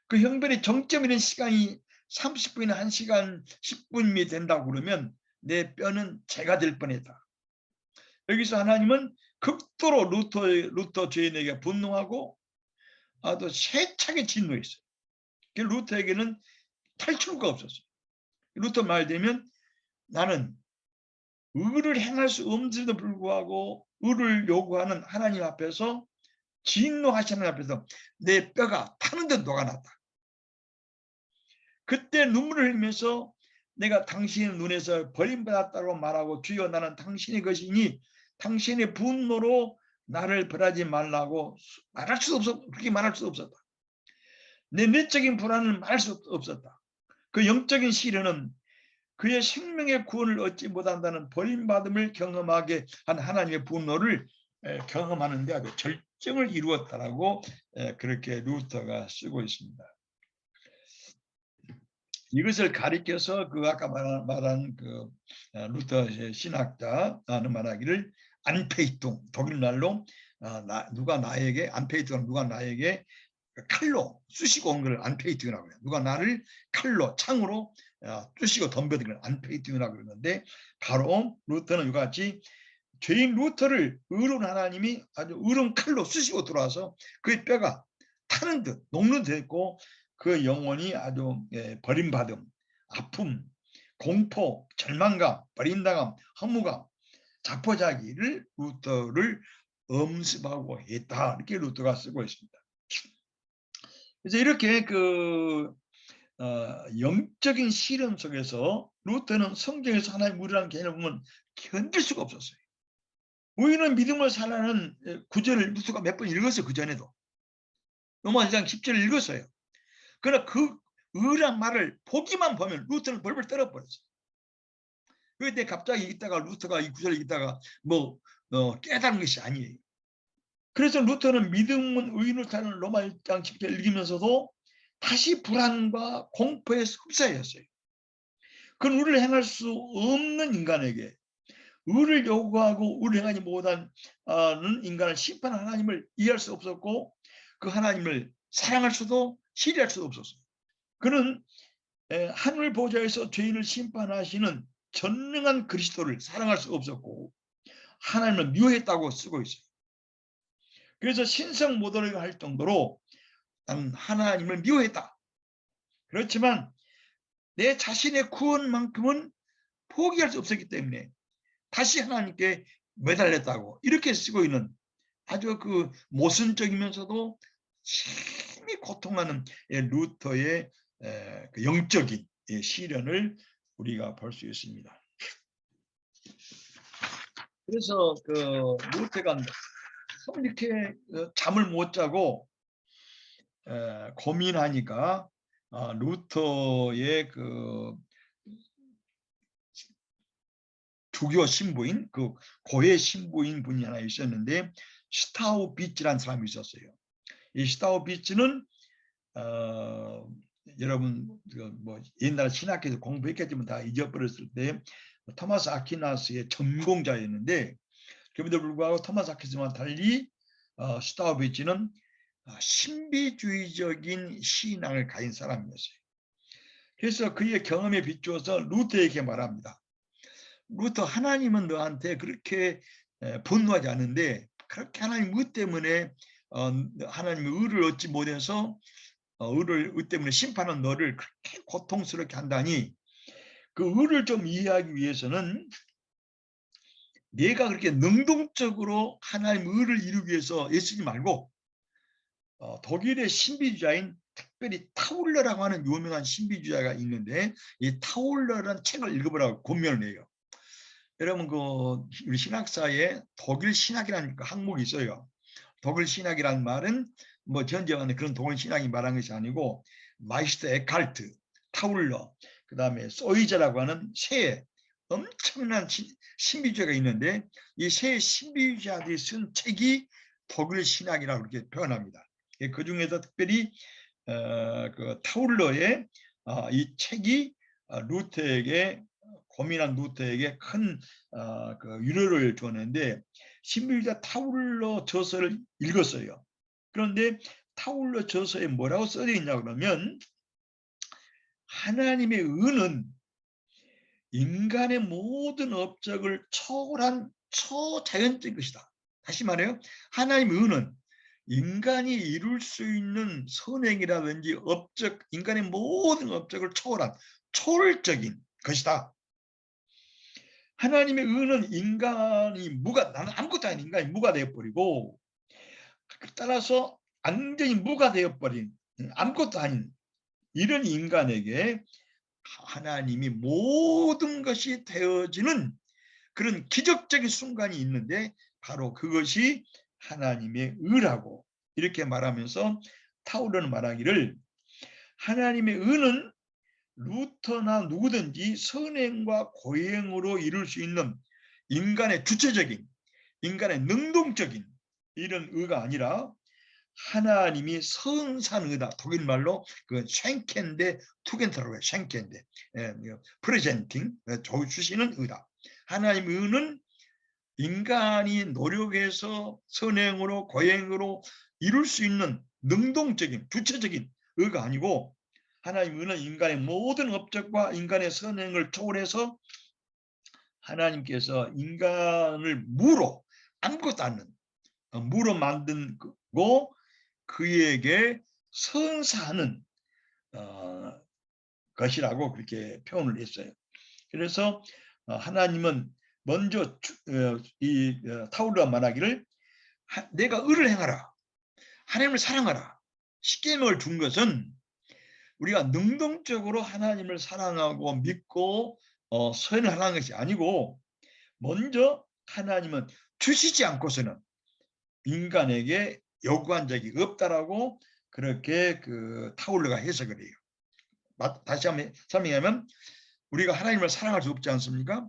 그 형벌의 정점이라는 시간이 30분이나 1시간 10분이 된다고 그러면 내 뼈는 재가 될 뻔했다. 여기서 하나님은 극도로 루터 죄인에게 분노하고 아주 세차게 진노했어요. 루터에게는 탈출구가 없었어요. 루터 말되면 나는 의를 행할 수 없는데도 불구하고 의를 요구하는 하나님 앞에서 진노하시는 앞에서 내 뼈가 타는 듯 녹아났다. 그때 눈물을 흘리면서 내가 당신의 눈에서 버림받았다고 말하고 주여 나는 당신의 것이니 당신의 분노로 나를 벌하지 말라고 말할 수 없었다. 그렇게 말할 수 없었다. 내 내적인 불안을 말할 수 없었다. 그 영적인 시련은 그의 생명의 구원을 얻지 못한다는 버림받음을 경험하게 한 하나님의 분노를 경험하는 데 아주 절정을 이루었다라고 그렇게 루터가 쓰고 있습니다. 이것을 가리켜서 그 아까 말한 그 루터 신학자는 말하기를 안페이퉁 독일 말로 누가 나에게 안페이퉁은 누가 나에게 칼로 쑤시고 온 걸 안페이퉁이라고 해요. 누가 나를 칼로 창으로 쑤시고 덤벼든 걸 안페이퉁이라고 그러는데 바로 루터는 이와 같이 죄인 루터를 의로운 하나님이 아주 의로운 칼로 쑤시고 들어와서 그의 뼈가 타는 듯 녹는 듯 했고 그 영혼이 아주 버림받음, 아픔, 공포, 절망감, 버림당함, 허무감, 자포자기를 루터를 엄습하고 했다. 이렇게 루터가 쓰고 있습니다. 그래서 이렇게 그 영적인 시련 속에서 루터는 성경에서 하나님 우리라는 개념을 견딜 수가 없었어요. 우리는 믿음을 살라는 구절을 루터가 몇 번 읽었어요. 그 전에도. 로마 1장 10절을 읽었어요. 그러나 그 의란 말을 보기만 보면 루터는 벌벌 떨어버렸어요. 그런데 갑자기 있다가 루터가 이 구절을 읽다가 뭐 깨달은 것이 아니에요. 그래서 루터는 믿음은 의인을 타는 로마 1장 10절 읽으면서도 다시 불안과 공포에 휩싸였어요. 그건 의를 행할 수 없는 인간에게 의를 요구하고 의를 행하지 못하는 인간을 심판하는 하나님을 이해할 수 없었고 그 하나님을 사랑할 수도 신뢰할 수도 없었어요. 그는 하늘 보좌에서 죄인을 심판하시는 전능한 그리스도를 사랑할 수 없었고 하나님을 미워했다고 쓰고 있어요. 그래서 신성 모독을 할 정도로 나는 하나님을 미워했다. 그렇지만 내 자신의 구원만큼은 포기할 수 없었기 때문에 다시 하나님께 매달렸다고 이렇게 쓰고 있는 아주 그 모순적이면서도 심히 고통하는 루터의 그 영적인 시련을 우리가 볼 수 있습니다. 그래서 그 루터가 이렇게 잠을 못 자고 고민하니까 루터의 그 주교 신부인 그 고해 신부인 분이 하나 있었는데 슈타우비츠라는 사람이 있었어요. 이 슈타우비츠는 여러분 뭐 옛날 신학에서 공부했겠지만 다 잊어버렸을 때 토마스 아퀴나스의 전공자였는데 그럼에도 불구하고 토마스 아퀴나스와 달리 슈타우비츠는 신비주의적인 신앙을 가진 사람이었어요. 그래서 그의 경험에 비추어서 루터에게 말합니다. 루터, 하나님은 너한테 그렇게 분노하지 않는데 그렇게 하나님 의 때문에 하나님의 의를 얻지 못해서 의 때문에 심판한 너를 그렇게 고통스럽게 한다니 그 의를 좀 이해하기 위해서는 내가 그렇게 능동적으로 하나님의 의를 이루기 위해서 애쓰지 말고 독일의 신비주의자인 특별히 타울러라고 하는 유명한 신비주의자가 있는데 이 타울러라는 책을 읽어보라고 권면을 해요. 여러분 그 우리 신학사에 독일 신학이라는 학목이 있어요. 독일 신학이라는 말은 뭐 전쟁하는 그런 독일 신학이 말한 것이 아니고 마이스터 에칼트, 타울러, 그 다음에 소이저라고 하는 세 엄청난 신비주의가 있는데 이 세 신비주의자들이 쓴 책이 독일 신학이라고 그렇게 표현합니다. 그 중에서 특별히 그 타울러의 이 책이 루터에게 고민한 루터에게 큰 그 위로를 줬는데 신비주의자 타울러 저서를 읽었어요. 그런데 타울러 저서에 뭐라고 써져 있냐 그러면 하나님의 의는 인간의 모든 업적을 초월한 초자연적인 것이다. 다시 말해요. 하나님의 의는 인간이 이룰 수 있는 선행이라든지 업적, 인간의 모든 업적을 초월한 초월적인 것이다. 하나님의 의는 인간이 나는 아무것도 아닌 인간이 무가 되어버리고 따라서 완전히 무가 되어버린 아무것도 아닌 이런 인간에게 하나님이 모든 것이 되어지는 그런 기적적인 순간이 있는데 바로 그것이 하나님의 의라고 이렇게 말하면서 타우르는 말하기를 하나님의 의는 루터나 누구든지 선행과 고행으로 이룰 수 있는 인간의 주체적인 인간의 능동적인 이런 의가 아니라 하나님이 선산 의다. 독일말로 그 쉔켄데 투겐터라고 해요. 쉔켄데 프레젠팅 주시는 의다. 하나님의 의는 인간이 노력해서 선행으로 고행으로 이룰 수 있는 능동적인 주체적인 의가 아니고 하나님의 의는 인간의 모든 업적과 인간의 선행을 초월해서 하나님께서 인간을 무로 아무것도 않는 무로 만든 거 그에게 선사하는 것이라고 그렇게 표현을 했어요. 그래서 하나님은 먼저 이 타울러가 말하기를 내가 의를 행하라. 하나님을 사랑하라. 십계명을 준 것은 우리가 능동적으로 하나님을 사랑하고 믿고 선행하는 것이 아니고 먼저 하나님은 주시지 않고서는 인간에게 요구한 적이 없다라고 그렇게 그 타울러가 해석을 해요. 다시 한번 설명하면 우리가 하나님을 사랑할 수 없지 않습니까?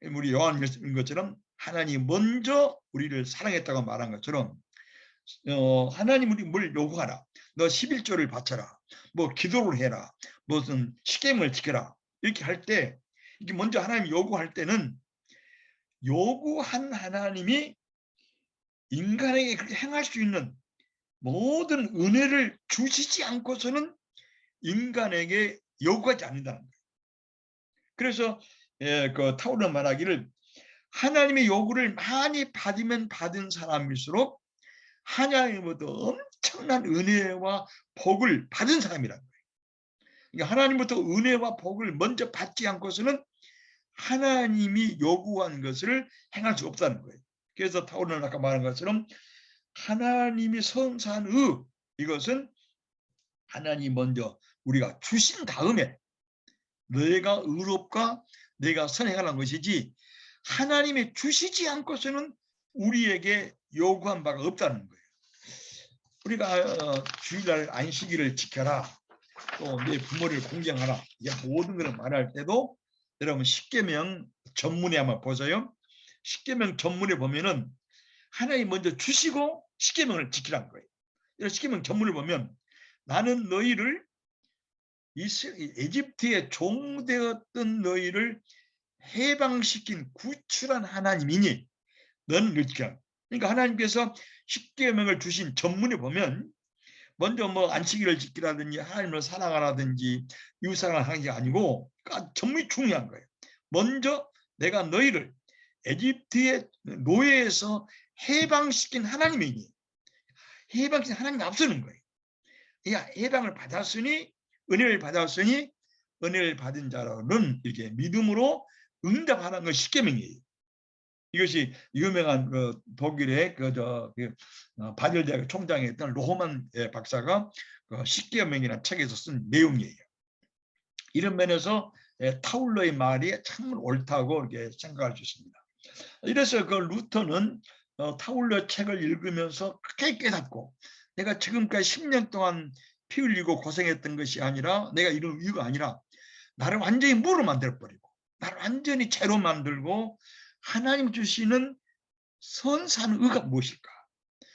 우리 요한일서인 것처럼 하나님이 먼저 우리를 사랑했다고 말한 것처럼 하나님 우리 뭘 요구하라. 너 11조를 바쳐라. 뭐 기도를 해라. 무슨 십계명을 지켜라. 이렇게 할 때 이게 먼저 하나님 요구할 때는 요구한 하나님이 인간에게 그렇게 행할 수 있는 모든 은혜를 주시지 않고서는 인간에게 요구하지 않는다는 거예요. 그래서 그 타오르 말하기를 하나님의 요구를 많이 받으면 받은 사람일수록 하나님으로부터 엄청난 은혜와 복을 받은 사람이라는 거예요. 그러니까 하나님부터 은혜와 복을 먼저 받지 않고서는 하나님이 요구한 것을 행할 수 없다는 거예요. 그래서 타오르는 아까 말한 것처럼 하나님이 선사한 이것은 하나님 먼저 우리가 주신 다음에 내가 의롭고 내가 선행하는 것이지 하나님이 주시지 않고서는 우리에게 요구한 바가 없다는 거예요. 우리가 주일날 안식일을 지켜라. 또 내 부모를 공경하라. 이게 모든 것을 말할 때도 여러분 십계명 전문에 한번 보세요. 십계명 전문에 보면은 하나님 먼저 주시고 십계명을 지키라는 거예요. 이런 십계명 전문을 보면 나는 너희를 에집트의 종되었던 너희를 해방시킨 구출한 하나님이니 너는 이렇게. 그러니까 하나님께서 십계명을 주신 전문에 보면 먼저 뭐 안식일을 지키라든지 하나님을 사랑하라든지 이웃사랑을 하는 게 아니고 전문이 중요한 거예요. 먼저 내가 너희를 에집트의 노예에서 해방시킨 하나님이니 해방시킨 하나님이 앞서는 거예요. 해방을 받았으니 은혜를 받았으니 은혜를 받은 자로는 이렇게 믿음으로 응답하는 건 십계명이에요. 이것이 유명한 그 독일의 바젤대학 총장이었던 로만 박사가 그 십계명이라는 책에서 쓴 내용이에요. 이런 면에서 타울러의 말이 참 옳다고 이렇게 생각할 수 있습니다. 이래서 그 루터는 타울러 책을 읽으면서 크게 깨닫고 내가 지금까지 10년 동안 피 흘리고 고생했던 것이 아니라 내가 이런 이유가 아니라 나를 완전히 무로 만들어버리고 나를 완전히 죄로 만들고 하나님 주시는 선사한 의가 무엇일까?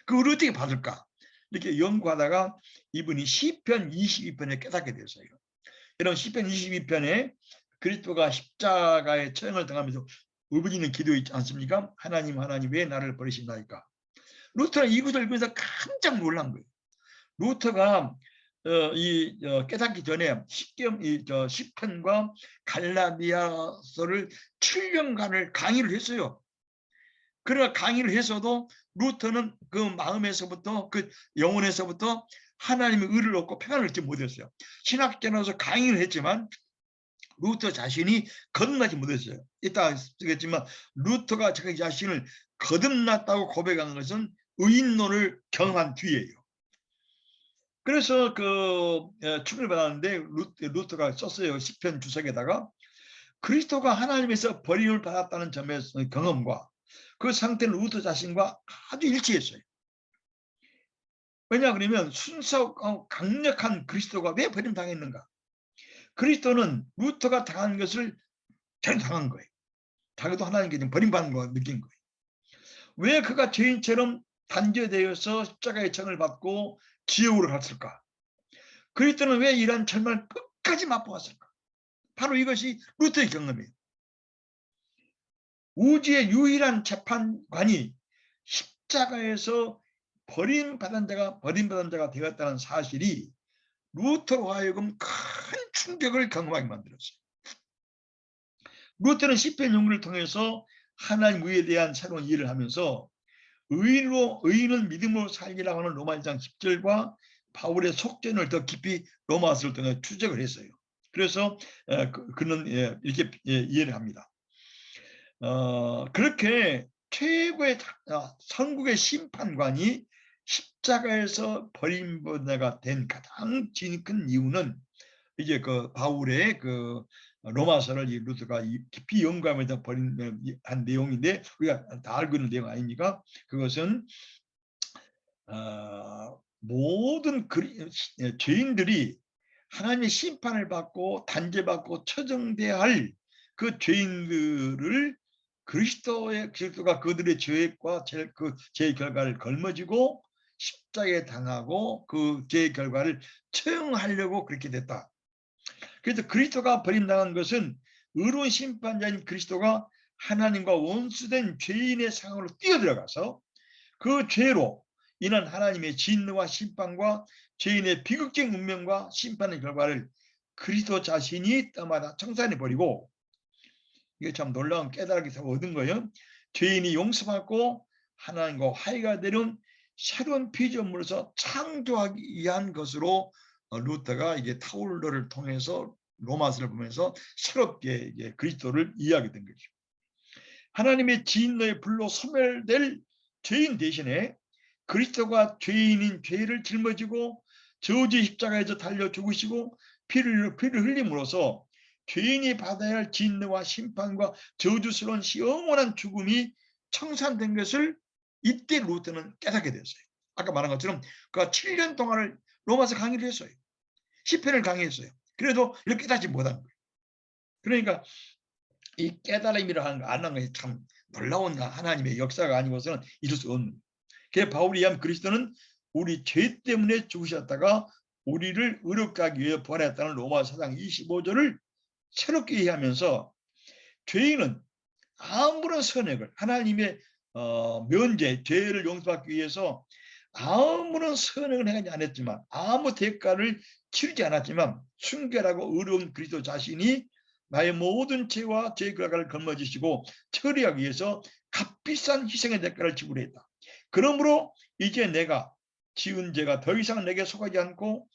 그 의를 어떻게 받을까? 이렇게 연구하다가 이분이 시편 22편에 깨닫게 됐어요. 이런 시편 22편에 그리스도가 십자가의 처형을 당하면서 울부짖는 기도 있지 않습니까? 하나님 하나님 왜 나를 버리신다니까? 루터는 이 구절을 읽으면서 깜짝 놀란 거예요. 루터가 깨닫기 전에 시편과 갈라디아서를 7년간을 강의를 했어요. 그러나 강의를 해서도 루터는 그 마음에서부터 그 영혼에서부터 하나님의 의를 얻고 평안을 얻지 못했어요. 신학자로서 강의를 했지만 루터 자신이 거듭나지 못했어요. 이따 쓰겠지만 루터가 자기 자신을 거듭났다고 고백한 것은 의인론을 경험한 뒤에요. 그래서 축을 받았는데 루터가 썼어요. 시편 주석에다가 그리스도가 하나님에서 버림을 받았다는 점에서 경험과 그 상태는 루터 자신과 아주 일치했어요. 왜냐 그러면 순수하고 강력한 그리스도가 왜 버림당했는가? 그리스도는 루터가 당한 것을 잘 당한 거예요. 자기도 하나님께 버림받는 거 느낀 거예요. 왜 그가 죄인처럼 단죄되어서 십자가의 청을 받고 지옥으로 갔을까? 그리스도는 왜 이런 절망을 끝까지 맛보았을까? 바로 이것이 루터의 경험이에요. 우주의 유일한 재판관이 십자가에서 버림받은 자가 되었다는 사실이 루터로 하여금 큰 충격을 경험하게 만들었어요. 루터는 시편 연구를 통해서 하나님 의에 대한 새로운 이해를 하면서 의인은 믿음으로 살리라고 하는 로마 1장 10절과 바울의 속전을 더 깊이 로마서를 통해 추적을 했어요. 그래서 그는 이렇게 이해를 합니다. 그렇게 최고의 선국의 심판관이 십자가에서 버림받은 자가 된 가장 큰 이유는 이제 그 바울의 그 로마서를 루터가 깊이 연구하면서 한 내용인데 우리가 다 알고 있는 내용 아닙니까? 그것은 모든 죄인들이 하나님의 심판을 받고 단죄받고 처정돼야 할 그 죄인들을 그리스도가 그들의 죄과 죄의 결과를 걸머지고 십자가에 당하고 그 죄의 결과를 처형하려고 그렇게 됐다. 그래서 그리스도가 버림당한 것은 의로운 심판자인 그리스도가 하나님과 원수된 죄인의 상황으로 뛰어들어가서 그 죄로 인한 하나님의 진노와 심판과 죄인의 비극적인 운명과 심판의 결과를 그리스도 자신이 때마다 청산해버리고, 이게 참 놀라운 깨달음을 얻은 거예요. 죄인이 용서받고 하나님과 화해가 되는 새로운 피조물로서 창조하기 위한 것으로 루터가 이게 타울러를 통해서 로마서를 보면서 새롭게 이게 그리스도를 이해하게 된 거죠. 하나님의 진노의 불로 소멸될 죄인 대신에 그리스도가 죄인인 죄를 짊어지고 저주의 십자가에서 달려 죽으시고 피를 흘림으로써 죄인이 받아야 할 진노와 심판과 저주스러운 영원한 죽음이 청산된 것을 이때 루터는 깨닫게 됐어요. 아까 말한 것처럼 그가 7년 동안을 로마서 강의를 했어요. 시편을 강의했어요. 그래도 이렇게 깨닫지 못한 거예요. 그러니까 이 깨달음이라는 거 안 한 것이 참 놀라운 하나님의 역사가 아니고서는 이룰 수 없는. 그래서 바울이 얘기한 그리스도는 우리 죄 때문에 죽으셨다가 우리를 의롭게 하기 위해 부활했다는 로마서 4장 25절을 새롭게 이해하면서 죄인은 아무런 선행을 하나님의 면제, 죄를 용서받기 위해서 아무런 선행을 행하지 않았지만, 아무 대가를 치르지 않았지만 순결하고 의로운 그리스도 자신이 나의 모든 죄와 죄의 결과를 걸머지시고 처리하기 위해서 값비싼 희생의 대가를 지불했다. 그러므로 이제 내가 지은 죄가 더 이상 내게 속하지 않고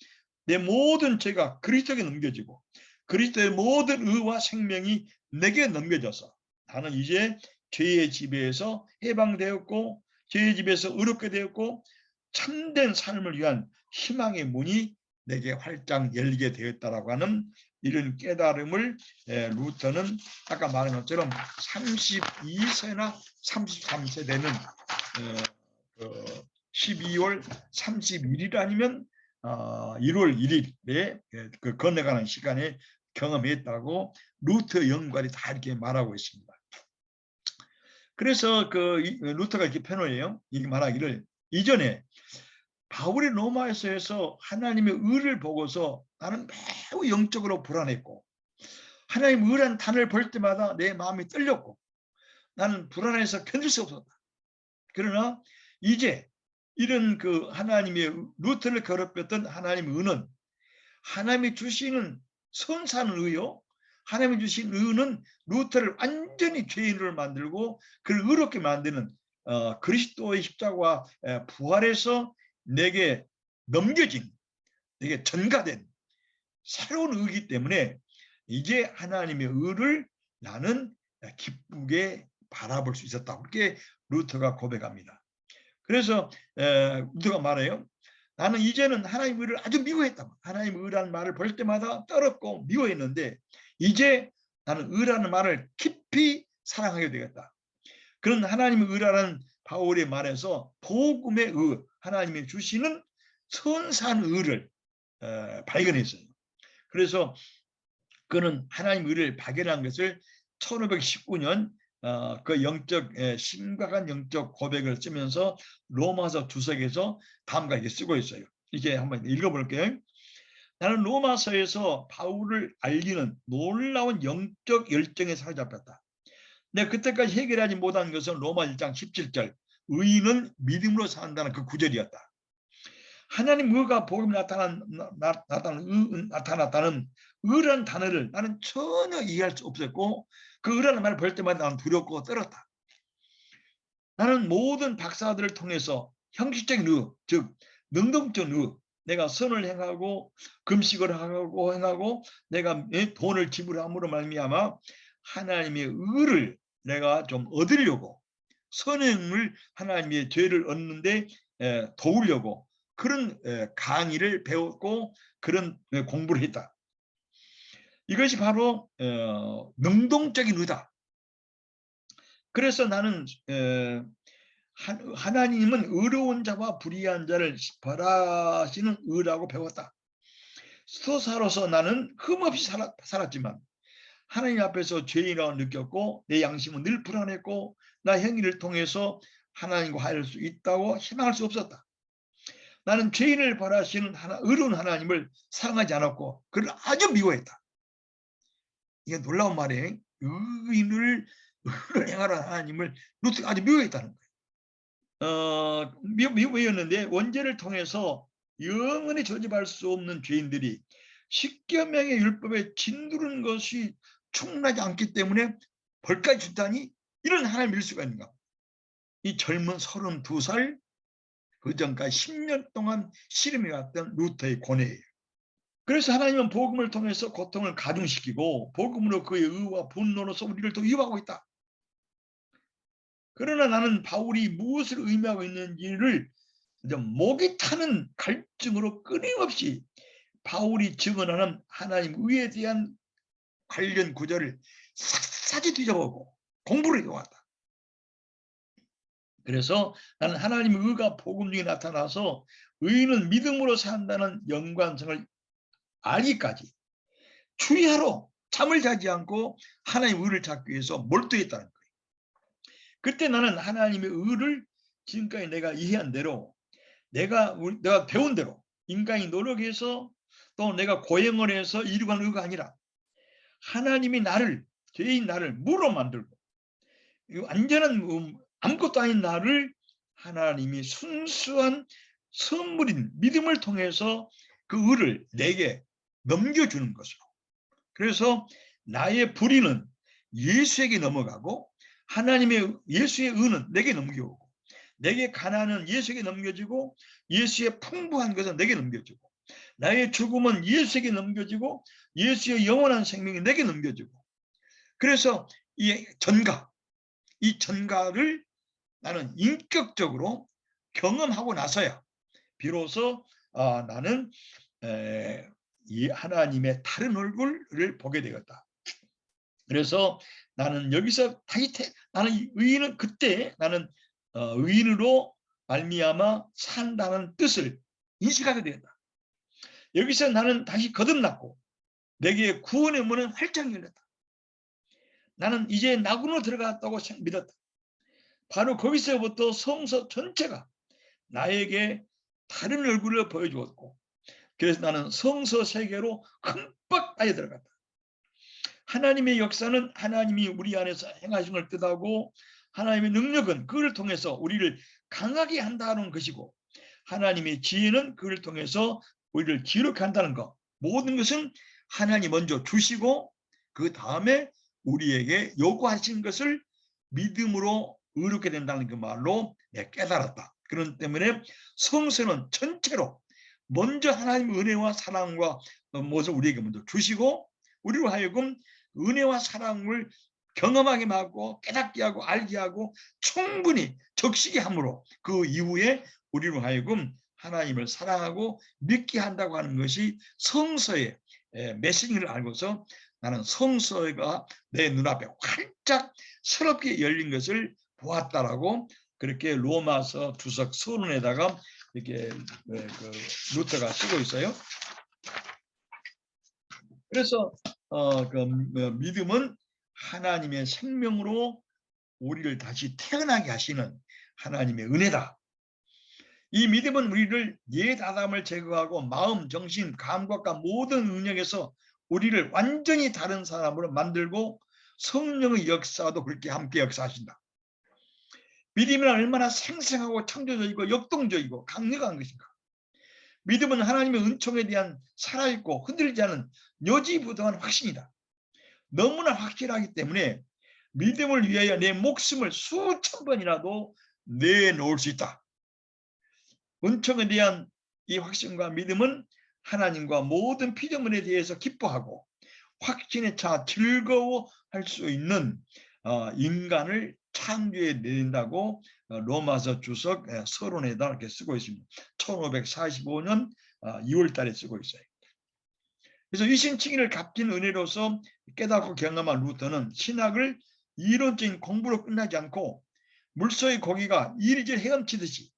내 모든 죄가 그리스도에게 넘겨지고 그리스도의 모든 의와 생명이 내게 넘겨져서 나는 이제 죄의 지배에서 해방되었고 죄의 지배에서 의롭게 되었고 참된 삶을 위한 희망의 문이 내게 활짝 열리게 되었다라고 하는 이런 깨달음을 루터는 아까 말한 것처럼 32세나 33세 되는 12월 31일 아니면 1월 1일에 그 건너가는 시간에 경험했다고 루터 연구가들이 다 이렇게 말하고 있습니다. 그래서 루터가 이렇게 표현해요. 이렇게 말하기를, 이전에 바울이 로마에서 하나님의 의를 보고서 나는 매우 영적으로 불안했고 하나님 의라는 단어를 볼 때마다 내 마음이 떨렸고 나는 불안해서 견딜 수 없었다. 그러나 이제 이런 그 하나님의 루터를 괴롭혔던 하나님의 의는 하나님이 주시는 선사는 의요, 하나님이 주신 의는 루터를 완전히 죄인으로 만들고 그를 의롭게 만드는 그리스도의 십자가와 부활해서 내게 넘겨진, 내게 전가된 새로운 의이기 때문에 이제 하나님의 의를 나는 기쁘게 바라볼 수 있었다. 그렇게 루터가 고백합니다. 그래서 루터가 말해요. 나는 이제는 하나님의 의를 아주 미워했다. 하나님의 의라는 말을 볼 때마다 떨었고 미워했는데 이제 나는 의라는 말을 깊이 사랑하게 되겠다. 그런 하나님의 의라는 바울의 말에서 복음의 의, 하나님이 주시는 선한 의를 발견했어요. 그래서 그는 하나님의 의를 발견한 것을 1519년 그 심각한 영적 고백을 쓰면서 로마서 주석에서 다음과 같이 쓰고 있어요. 이제 한번 읽어볼게요. 나는 로마서에서 바울을 알리는 놀라운 영적 열정에 사로잡혔다. 내가 그때까지 해결하지 못한 것은 로마 1장 17절 의인은 믿음으로 산다는 그 구절이었다. 하나님 의가 복음이 나타났다는 의라는 단어를 나는 전혀 이해할 수 없었고 그 의라는 말을 볼 때마다 나는 두렵고 떨었다. 나는 모든 박사들을 통해서 형식적인 의, 즉 능동적 의, 내가 선을 행하고 금식을 하고 행하고 내가 돈을 지불함으로 말미암아 하나님의 의를 내가 좀 얻으려고 선행을 하나님의 죄를 얻는데 도우려고 그런 강의를 배웠고 그런 공부를 했다. 이것이 바로 능동적인 의다. 그래서 나는 하나님은 의로운 자와 불의한 자를 벌하시는 의라고 배웠다. 수도사로서 나는 흠없이 살았지만 하나님 앞에서 죄인이라고 느꼈고 내 양심은 늘 불안했고 나 행위를 통해서 하나님과 화해할 수 있다고 희망할 수 없었다. 나는 죄인을 벌하시는 의로운 하나님을 사랑하지 않았고 그를 아주 미워했다. 이게 놀라운 말이에요. 의인을 행하는 하나님을 루트가 아주 미워했다는 거예요. 미워했는데 원죄를 통해서 영원히 저집할 수 없는 죄인들이 10계명의 율법에 짓누른 것이 충분하지 않기 때문에 벌까지 준다니 이런 하나님 믿을 수가 있는가. 이 젊은 32살 그전까지 10년 동안 씨름해 왔던 루터의 고뇌예요. 그래서 하나님은 복음을 통해서 고통을 가중시키고 복음으로 그의 의와 분노로서 우리를 더 위협하고 있다. 그러나 나는 바울이 무엇을 의미하고 있는지를 목이 타는 갈증으로 끊임없이 바울이 증언하는 하나님 의에 대한 관련 구절을 샅샅이 뒤져보고 공부를 해왔다. 그래서 나는 하나님의 의가 복음 중에 나타나서 의인은 믿음으로 산다는 연관성을 알기까지 주의하러 잠을 자지 않고 하나님의 의를 찾기 위해서 몰두했다는 거예요. 그때 나는 하나님의 의를 지금까지 내가 이해한 대로 내가 배운 대로 인간이 노력해서 또 내가 고행을 해서 이루고 하는 의가 아니라 하나님이 나를 죄인 나를 무로 만들고 완전한 아무것도 아닌 나를 하나님이 순수한 선물인 믿음을 통해서 그 의를 내게 넘겨주는 것으로. 그래서 나의 불의는 예수에게 넘어가고 하나님의 예수의 의는 내게 넘겨오고 내게 가난은 예수에게 넘겨지고 예수의 풍부한 것은 내게 넘겨지고 나의 죽음은 예수에게 넘겨지고 예수의 영원한 생명이 내게 넘겨지고 그래서 이 전가를 나는 인격적으로 경험하고 나서야 비로소 나는 이 하나님의 다른 얼굴을 보게 되었다. 그래서 나는 여기서 다시 나는 의인은 그때 나는 의인으로 말미암아 산다는 뜻을 인식하게 되었다. 여기서 나는 다시 거듭났고 내게 구원의 문은 활짝 열렸다. 나는 이제 낙원으로 들어갔다고 믿었다. 바로 거기서부터 성서 전체가 나에게 다른 얼굴을 보여주었고 그래서 나는 성서 세계로 흠뻑 빠져 들어갔다. 하나님의 역사는 하나님이 우리 안에서 행하신 걸 뜻하고 하나님의 능력은 그를 통해서 우리를 강하게 한다는 것이고 하나님의 지혜는 그를 통해서 우리를 기록게 한다는 것. 모든 것은 하나님이 먼저 주시고 그 다음에 우리에게 요구하신 것을 믿음으로 의롭게 된다는 그 말로 깨달았다. 그런 때문에 성서는 전체로 먼저 하나님의 은혜와 사랑과 무엇을 우리에게 먼저 주시고 우리로 하여금 은혜와 사랑을 경험하게 하고 깨닫게 하고 알게 하고 충분히 적시게 함으로 그 이후에 우리로 하여금 하나님을 사랑하고 믿게 한다고 하는 것이 성서의 메시지를 알고서 나는 성서가 내 눈앞에 활짝 새롭게 열린 것을 보았다라고 그렇게 로마서 주석 서론에다가 이렇게 루터가 쓰고 있어요. 그래서 믿음은 하나님의 생명으로 우리를 다시 태어나게 하시는 하나님의 은혜다. 이 믿음은 우리를 옛 아담을 제거하고 마음, 정신, 감각과 모든 능력에서 우리를 완전히 다른 사람으로 만들고 성령의 역사도 그렇게 함께 역사하신다. 믿음은 얼마나 생생하고 창조적이고 역동적이고 강력한 것인가. 믿음은 하나님의 은총에 대한 살아있고 흔들리지 않은 여지부동한 확신이다. 너무나 확실하기 때문에 믿음을 위하여 내 목숨을 수천 번이라도 내놓을 수 있다. 은총에 대한 이 확신과 믿음은 하나님과 모든 피조물에 대해서 기뻐하고 확신에 차 즐거워할 수 있는 인간을 창조해 내린다고 로마서 주석 서론에다 이렇게 쓰고 있습니다. 1545년 2월 달에 쓰고 있어요. 그래서 위신칭의를 값진 은혜로서 깨닫고 경험한 루터는 신학을 이론적인 공부로 끝나지 않고 물속의 고기가 이리저리 헤엄치듯이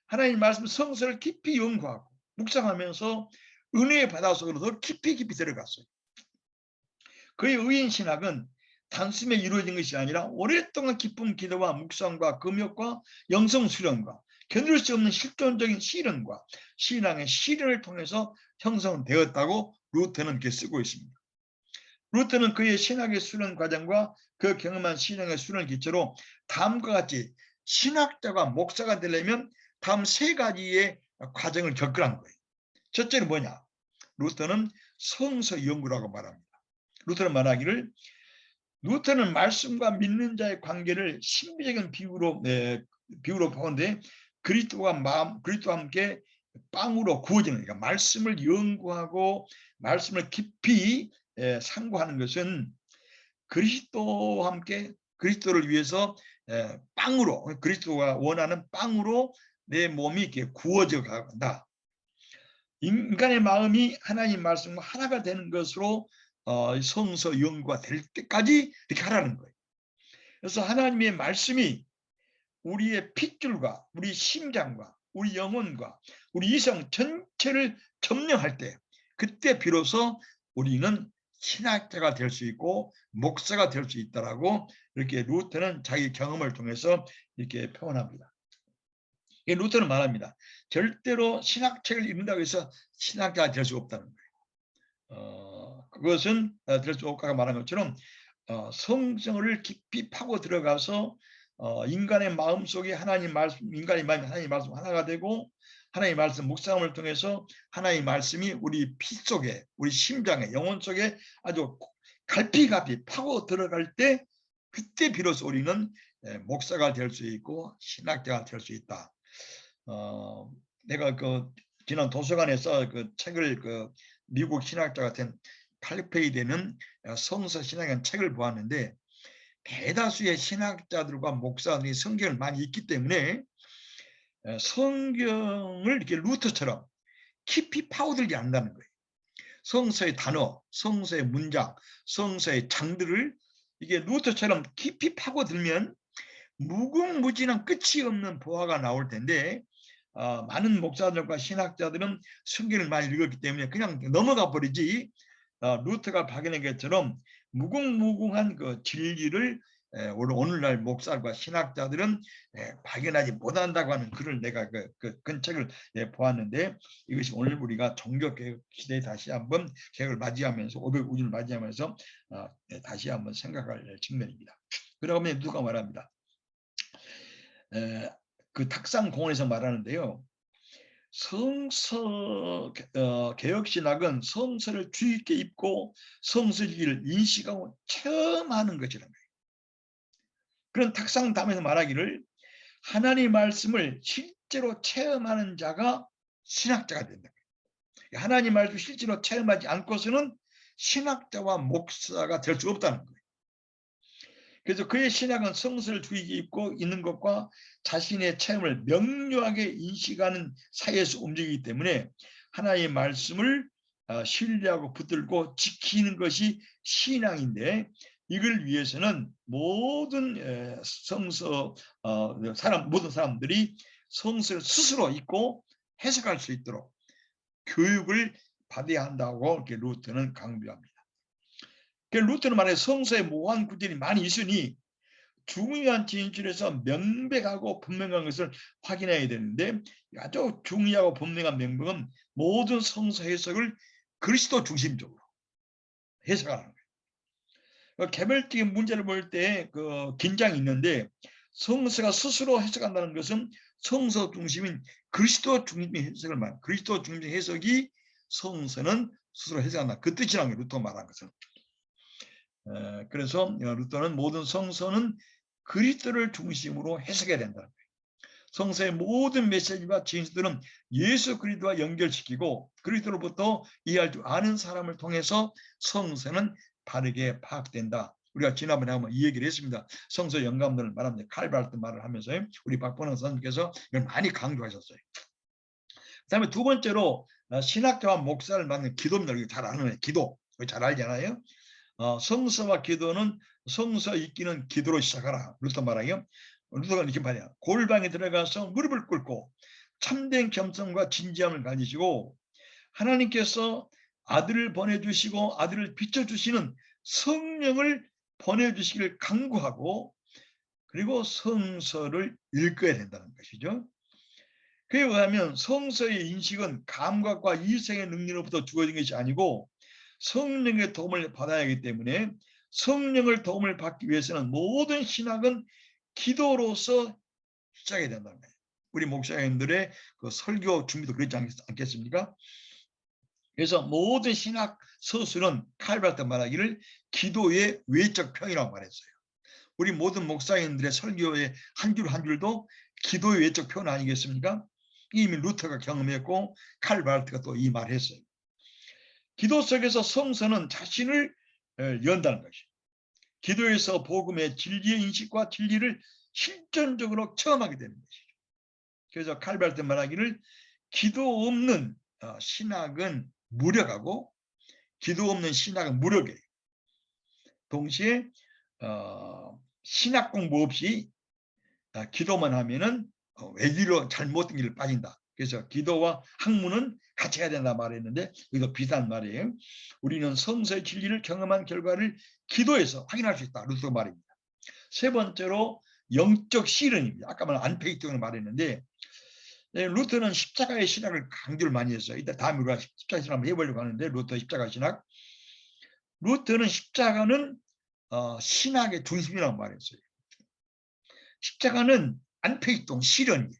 하나님 말씀 성서를 깊이 연구하고 묵상하면서 은혜의 바다 속으로 더 깊이 들어갔어요. 그의 의인 신학은 단숨에 이루어진 것이 아니라 오랫동안 깊은 기도와 묵상과 금욕과 영성 수련과 견딜 수 없는 실존적인 실현과 신앙의 실현을 통해서 형성되었다고 루터는 이렇게 쓰고 있습니다. 루터는 그의 신학의 수련 과정과 그 경험한 신앙의 수련을 기초로 다음과 같이 신학자가 목사가 되려면 다음 세 가지의 과정을 겪으라는 거예요. 첫째는 뭐냐? 루터는 성서 연구라고 말합니다. 루터는 말하기를 루터는 말씀과 믿는 자의 관계를 신비적인 비유로 보는데 그리스도와 함께 빵으로 구워지는, 그러니까 말씀을 연구하고 말씀을 깊이 상고하는 것은 그리스도와 함께 그리스도를 위해서 빵으로, 그리스도가 원하는 빵으로 내 몸이 이렇게 구워져 간다. 인간의 마음이 하나님 말씀과 하나가 되는 것으로 성서 연구가 될 때까지 이렇게 하라는 거예요. 그래서 하나님의 말씀이 우리의 핏줄과 우리 심장과 우리 영혼과 우리 이성 전체를 점령할 때, 그때 비로소 우리는 신학자가 될 수 있고 목사가 될 수 있다라고 이렇게 루터는 자기 경험을 통해서 이렇게 표현합니다. 루터는 말합니다. 절대로 신학책을 읽는다고 해서 신학자가 될 수 없다는 거예요. 그것은 될 수 없다고 말한 것처럼 성경을 깊이 파고 들어가서 인간의 마음 속에 하나님 말씀, 인간의 마음이 하나님 말씀 하나가 되고 하나님 말씀 묵상을 통해서 하나님 말씀이 우리 피 속에, 우리 심장에, 영혼 속에 아주 갈피갈피 파고 들어갈 때, 그때 비로소 우리는 목사가 될 수 있고 신학자가 될 수 있다. 내가 그 지난 도서관에서 그 책을 미국 신학자 같은 칼리페이 되는 성서 신학이라는 책을 보았는데 대다수의 신학자들과 목사들이 성경을 많이 읽기 때문에 성경을 이렇게 루터처럼 깊이 파고들지 않는다는 거예요. 성서의 단어, 성서의 문장, 성서의 장들을 이게 루터처럼 깊이 파고들면 무궁무진한 끝이 없는 보화가 나올 텐데 많은 목사들과 신학자들은 성경을 많이 읽었기 때문에 그냥 넘어가 버리지, 루터가 박여낸 것처럼 무궁무궁한 그 진리를 오늘날 목사과 신학자들은 발견하지 못한다고 하는 글을 내가 그 책을 보았는데, 이것이 오늘 우리가 종교개혁 시대에 다시 한번 개혁을 맞이하면서 500우주를 맞이하면서 다시 한번 생각할 측면입니다. 그러면 누가 말합니다. 그 탁상공원에서 말하는데요. 성서 개혁신학은 성서를 주의 있게 읽고 성서를 인식하고 체험하는 것이라는 거예요. 그런 탁상담에서 말하기를 하나님의 말씀을 실제로 체험하는 자가 신학자가 된다. 하나님 말씀을 실제로 체험하지 않고서는 신학자와 목사가 될 수 없다는 거예요. 그래서 그의 신학은 성서를 주의 있고 있는 것과 자신의 체험을 명료하게 인식하는 사이에서 움직이기 때문에 하나님의 말씀을 신뢰하고 붙들고 지키는 것이 신앙인데, 이걸 위해서는 모든 모든 사람들이 성서를 스스로 읽고 해석할 수 있도록 교육을 받아야 한다고 이렇게 루터는 강조합니다. 루터는 말해 성서에 모호한 구절이 많이 있으니 중요한 진술에서 명백하고 분명한 것을 확인해야 되는데, 아주 중요하고 분명한 명백은 모든 성서 해석을 그리스도 중심적으로 해석하는 거예요. 개별적인 문제를 볼 때 긴장이 있는데, 성서가 스스로 해석한다는 것은 성서 중심인 그리스도 중심의 해석을 말합니다. 그리스도 중심의 해석이 성서는 스스로 해석한다. 그 뜻이라는 게 루터 말한 것은. 그래서 루터는 모든 성서는 그리스도를 중심으로 해석해야 된다는 거예요. 성서의 모든 메시지와 진술들은 예수 그리스도와 연결시키고 그리스도로부터 이해할 줄 아는 사람을 통해서 성서는 바르게 파악된다. 우리가 지난번에 한번 이 얘기를 했습니다. 성서 영감들을 말합니다. 칼발트 말을 하면서 우리 박본영 선생님께서 이걸 많이 강조하셨어요. 그다음에 두 번째로 신학자와 목사를 맡는 기도입니다. 잘 아는 기도, 잘 알잖아요. 성서와 기도는 성서 읽기는 기도로 시작하라. 루터 말하기요. 루터가 이렇게 말해요. 골방에 들어가서 무릎을 꿇고 참된 겸손과 진지함을 가지시고 하나님께서 아들을 보내주시고 아들을 비춰주시는 성령을 보내주시길 간구하고 그리고 성서를 읽어야 된다는 것이죠. 그에 의하면 성서의 인식은 감각과 이성의 능력으로부터 주어진 것이 아니고 성령의 도움을 받아야 하기 때문에 성령을 도움을 받기 위해서는 모든 신학은 기도로서 시작해야 된다는 거예요. 우리 목사님들의 그 설교 준비도 그렇지 않겠습니까? 그래서 모든 신학 서술은 칼바르트 말하기를 기도의 외적 평이라고 말했어요. 우리 모든 목사님들의 설교의 한 줄 한 줄도 기도의 외적 표현 아니겠습니까? 이미 루터가 경험했고 칼바르트가 또 이 말했어요. 기도 속에서 성서는 자신을 연다는 것이죠. 기도에서 복음의 진리의 인식과 진리를 실전적으로 체험하게 되는 것이죠. 그래서 칼바르트 말하기를 기도 없는 신학은 무력하고 기도 없는 신학은 무력이에요. 동시에 신학 공부 없이 기도만 하면은 외길로 잘못된 길을 빠진다. 그래서 기도와 학문은 같이 해야 된다 말했는데 이거 비슷한 말이에요. 우리는 성서의 진리를 경험한 결과를 기도에서 확인할 수 있다. 루터 말입니다. 세 번째로 영적 실현입니다. 아까 말한 안페이트를 말했는데 루터는 십자가의 신학을 강조를 많이 했어요. 이따 다음에 우리가 십자가 신학 한번 해보려고 하는데 루터 십자가 신학. 루터는 십자가는 신학의 중심이라고 말했어요. 십자가는 안페이통 실현이에요.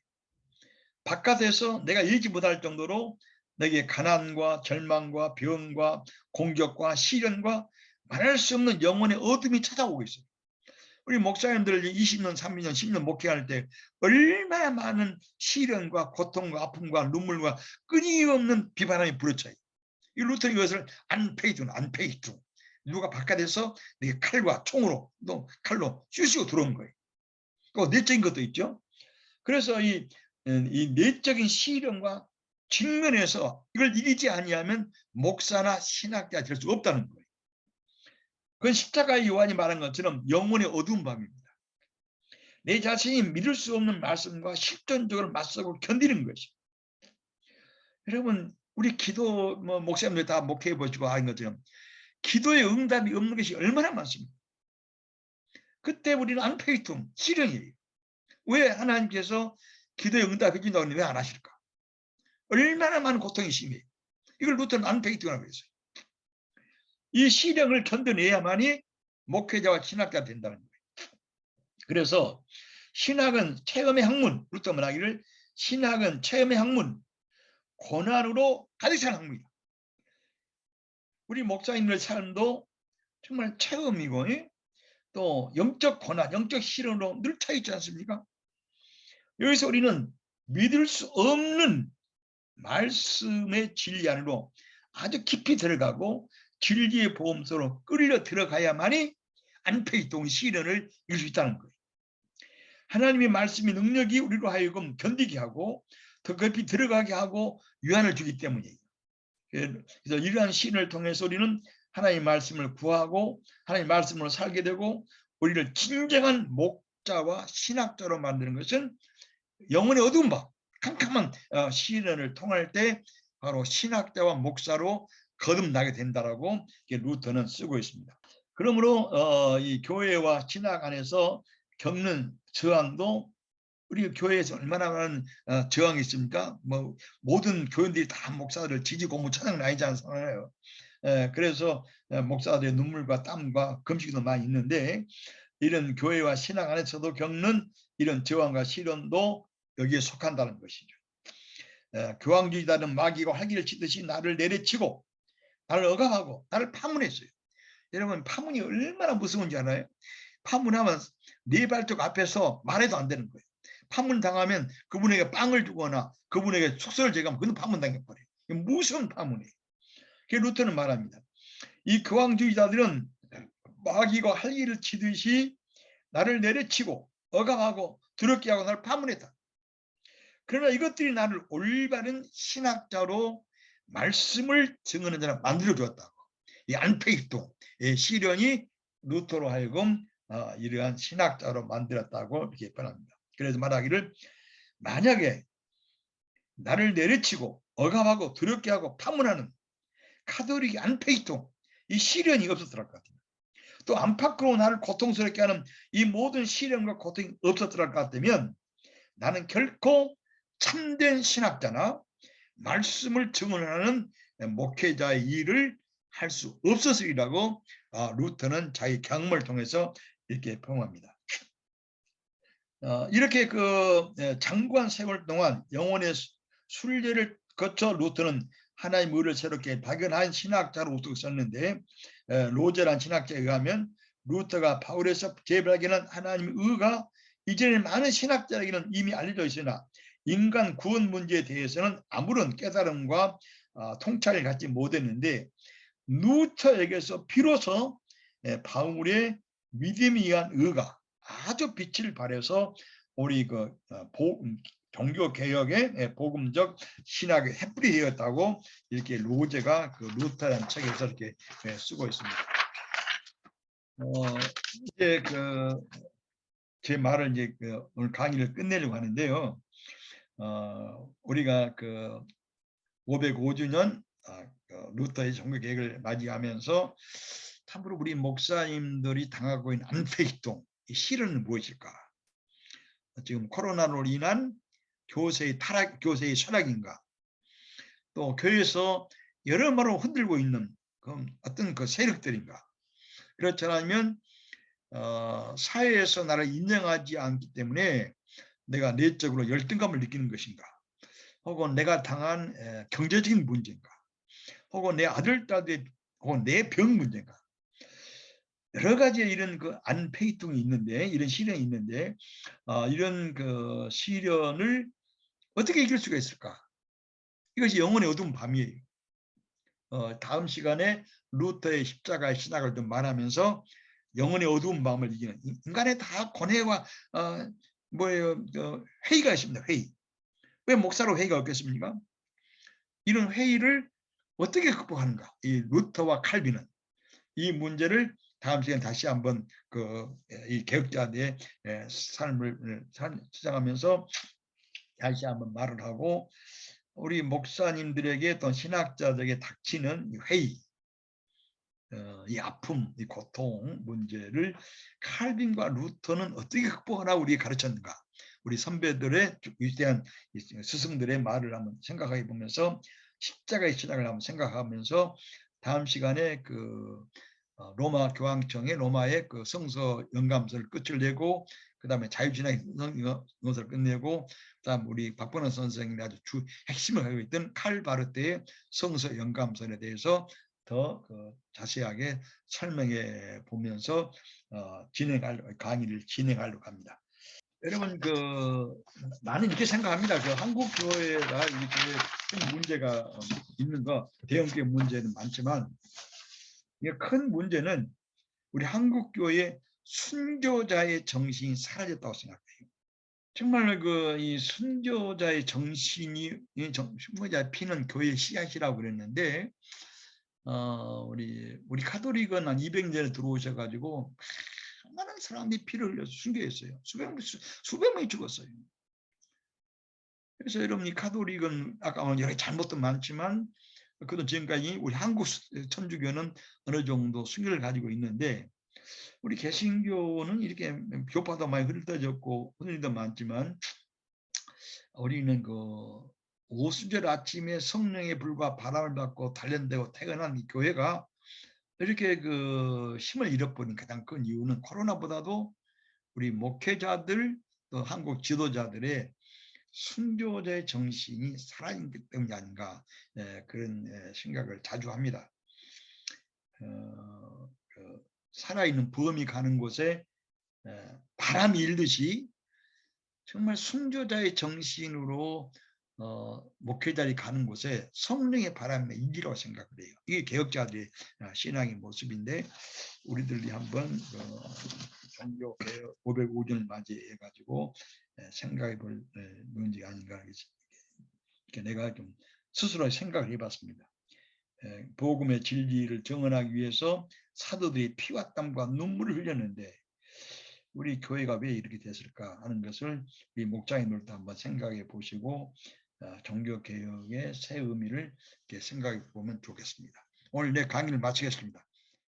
바깥에서 내가 얘기 못할 정도로 내게 가난과 절망과 병과 공격과 시련과 말할 수 없는 영혼의 어둠이 찾아오고 있어요. 우리 목사님들 20년, 30년, 10년 목회할 때 얼마나 많은 시련과 고통과 아픔과 눈물과 끊임없는 비바람이 불어쳐요. 이 루터 이것을 안페이중. 누가 바깥에서 내게 칼과 총으로 또 칼로 쑤시고 들어온 거예요. 또 내적인 것도 있죠. 그래서 이 내적인 시련과 직면에서 이걸 이기지 아니하면 목사나 신학자 될 수 없다는 거예요. 그건 십자가의 요한이 말한 것처럼 영혼의 어두운 밤입니다. 내 자신이 믿을 수 없는 말씀과 실전적으로 맞서고 견디는 것이. 여러분 우리 기도 목사님들 다 목회해 보시고 하는 것처럼 기도의 응답이 없는 것이 얼마나 많습니까? 그때 우리는 안페이툼 실현이에요. 왜 하나님께서 기도의 응답해 준다고 왜 안 하실까? 얼마나 많은 고통이 심해요. 이걸 루터는 안페이툼이라고 했어요. 이 시련을 견뎌내야만이 목회자와 신학자가 된다는 거예요. 그래서 신학은 체험의 학문, 루터 말하기를 신학은 체험의 학문, 고난으로 가득 찬 학문이다. 우리 목사님들 삶도 정말 체험이고 또 영적 고난, 영적 시련으로 늘 차 있지 않습니까? 여기서 우리는 믿을 수 없는 말씀의 진리 안으로 아주 깊이 들어가고 진리의 보험소로 끌려 들어가야만이 안페이통 시련을 이길 수 있다는 거예요. 하나님의 말씀의 능력이 우리로 하여금 견디게 하고 더 깊이 들어가게 하고 유한을 주기 때문이에요. 그래서 이러한 시련을 통해서 우리는 하나님의 말씀을 구하고 하나님의 말씀으로 살게 되고 우리를 진정한 목자와 신학자로 만드는 것은 영혼의 어두운 밤, 캄캄한 시련을 통할 때 바로 신학자와 목사로 거듭나게 된다라고 루터는 쓰고 있습니다. 그러므로 이 교회와 신학 안에서 겪는 저항도 우리 교회에서 얼마나 많은 저항이 있습니까? 뭐 모든 교인들이 다 목사들을 지지고 뭐 찬양을 아니지 않잖아요. 그래서 목사들의 눈물과 땀과 금식도 많이 있는데 이런 교회와 신앙 안에서도 겪는 이런 저항과 시련도 여기에 속한다는 것이죠. 교황주의자는 마귀가 활기를 치듯이 나를 내려치고 나를 억압하고 나를 파문했어요. 여러분 파문이 얼마나 무서운지 알아요? 파문하면 네 발쪽 앞에서 말해도 안 되는 거예요. 파문당하면 그분에게 빵을 주거나 그분에게 속설을 제거하면 그는 파문당해버려요. 무슨 파문이에요. 그래서 루터는 말합니다. 이 교황주의자들은 마귀가 활기를 치듯이 나를 내려치고 억압하고 두렵게 하고 나를 파문했다. 그러나 이것들이 나를 올바른 신학자로 말씀을 증언하는 자로 만들어 주었다고. 이 안페이토 시련이 루터로 하여금 이러한 신학자로 만들었다고 이렇게 표현합니다. 그래서 말하기를 만약에 나를 내려치고 억압하고 두렵게 하고 파문하는 카톨릭 안페이토 이 시련이 없었을 것 같아요. 또 안팎으로 나를 고통스럽게 하는 이 모든 시련과 고통이 없었더라 것 같다면 나는 결코 참된 신학자나 말씀을 증언하는 목회자의 일을 할 수 없었으리라고 루터는 자기 경험을 통해서 이렇게 평합니다. 이렇게 장구한 세월 동안 영혼의 순례를 거쳐 루터는 하나님의 의를 새롭게 발견한 신학자로 썼는데, 로제란 신학자에 의하면 루터가 바울에서 재발견한 하나님의 의가 이전에 많은 신학자에게는 이미 알려져 있으나 인간 구원 문제에 대해서는 아무런 깨달음과 통찰을 갖지 못했는데, 루터에게서 비로소 바울의 믿음에 의한 의가 아주 빛을 발해서 우리 종교 개혁의 복음적 신학의 햇불이 되었다고 이렇게 로제가 루터라는 책에서 이렇게 쓰고 있습니다. 이제 제 말을 이제 오늘 강의를 끝내려고 하는데요. 우리가 505주년 루터의 종교 개혁을 맞이하면서 참으로 우리 목사님들이 당하고 있는 안페이동, 이 실은 무엇일까? 지금 코로나로 인한 교세의 타락, 교세의 쇠락인가? 또 교회에서 여러모로 흔들고 있는 어떤 세력들인가? 그렇지 않으면 사회에서 나를 인정하지 않기 때문에 내가 내적으로 열등감을 느끼는 것인가? 혹은 내가 당한 경제적인 문제인가? 혹은 내 아들, 딸의 혹은 내 병 문제인가? 여러 가지의 이런 안페이통이 있는데, 이런 시련이 있는데, 이런 시련을 어떻게 이길 수가 있을까? 이것이 영혼의 어두운 밤이에요. 다음 시간에 루터의 십자가의 신학을 좀 말하면서 영혼의 어두운 밤을 이기는, 인간의 다 고뇌와 회의가 있습니다. 회의. 왜 목사로 회의가 없겠습니까? 이런 회의를 어떻게 극복하는가? 이 루터와 칼빈은 이 문제를 다음 시간에 다시 한번 이 개혁자들의 삶을 시작하면서 다시 한번 말을 하고, 우리 목사님들에게 또 신학자들에게 닥치는 회의, 이 아픔, 이 고통 문제를 칼빈과 루터는 어떻게 극복하나 우리에게 가르쳤는가? 우리 선배들의 위대한 스승들의 말을 한번 생각해 보면서 십자가의 신학을 한번 생각하면서 다음 시간에 로마 교황청의 로마의 성서 영감서를 끝을 내고, 그 다음에 자유신학의 성서를 끝내고, 그다음 우리 박번호 선생님이 아주 핵심을 가지고 있던 칼바르트의 성서 영감서에 대해서 더 자세하게 설명해 보면서 강의를 진행하려고 합니다. 여러분, 나는 이렇게 생각합니다. 한국 교회가 이렇게 큰 문제가 있는 거, 대형교회 문제는 많지만 큰 문제는 우리 한국 교회의 순교자의 정신이 사라졌다고 생각해요. 정말 이 순교자의 정신이, 순교자의 피는 교회의 씨앗이라고 그랬는데, 우리 카톨릭은 한 200년 전에 들어오셔가지고 많은 사람들이 피를 흘려서 순교했어요. 수백 명이 죽었어요. 그래서 여러분, 이 카톨릭은 아까 여러 잘못도 많지만 그도 지금까지 우리 한국 천주교는 어느 정도 순교를 가지고 있는데, 우리 개신교는 이렇게 교파도 많이 흩어졌고 흔들리도 많지만, 우리는 오순절 아침에 성령의 불과 바람을 받고 단련되고 퇴근한 이 교회가 이렇게 힘을 잃어버린 가장 큰 이유는 코로나보다도 우리 목회자들 또 한국 지도자들의 순교자의 정신이 살아있기 때문이 아닌가, 그런 생각을 자주 합니다. 살아있는 범이 가는 곳에 바람이 일듯이 정말 순교자의 정신으로 목회자들이 가는 곳에 성령의 바람이 일이라고 생각을 해요. 이게 개혁자들의 신앙의 모습인데, 우리들이 한번 종교 개혁 505주년을 맞이해 가지고 생각해 볼 문제가 아닌가, 이렇게 내가 좀 스스로 생각을 해봤습니다. 복음의 진리를 정언하기 위해서 사도들이 피와 땀과 눈물을 흘렸는데 우리 교회가 왜 이렇게 됐을까 하는 것을 우리 목장님들도 한번 생각해 보시고 종교개혁의 새 의미를 이렇게 생각해 보면 좋겠습니다. 오늘 내 강의를 마치겠습니다.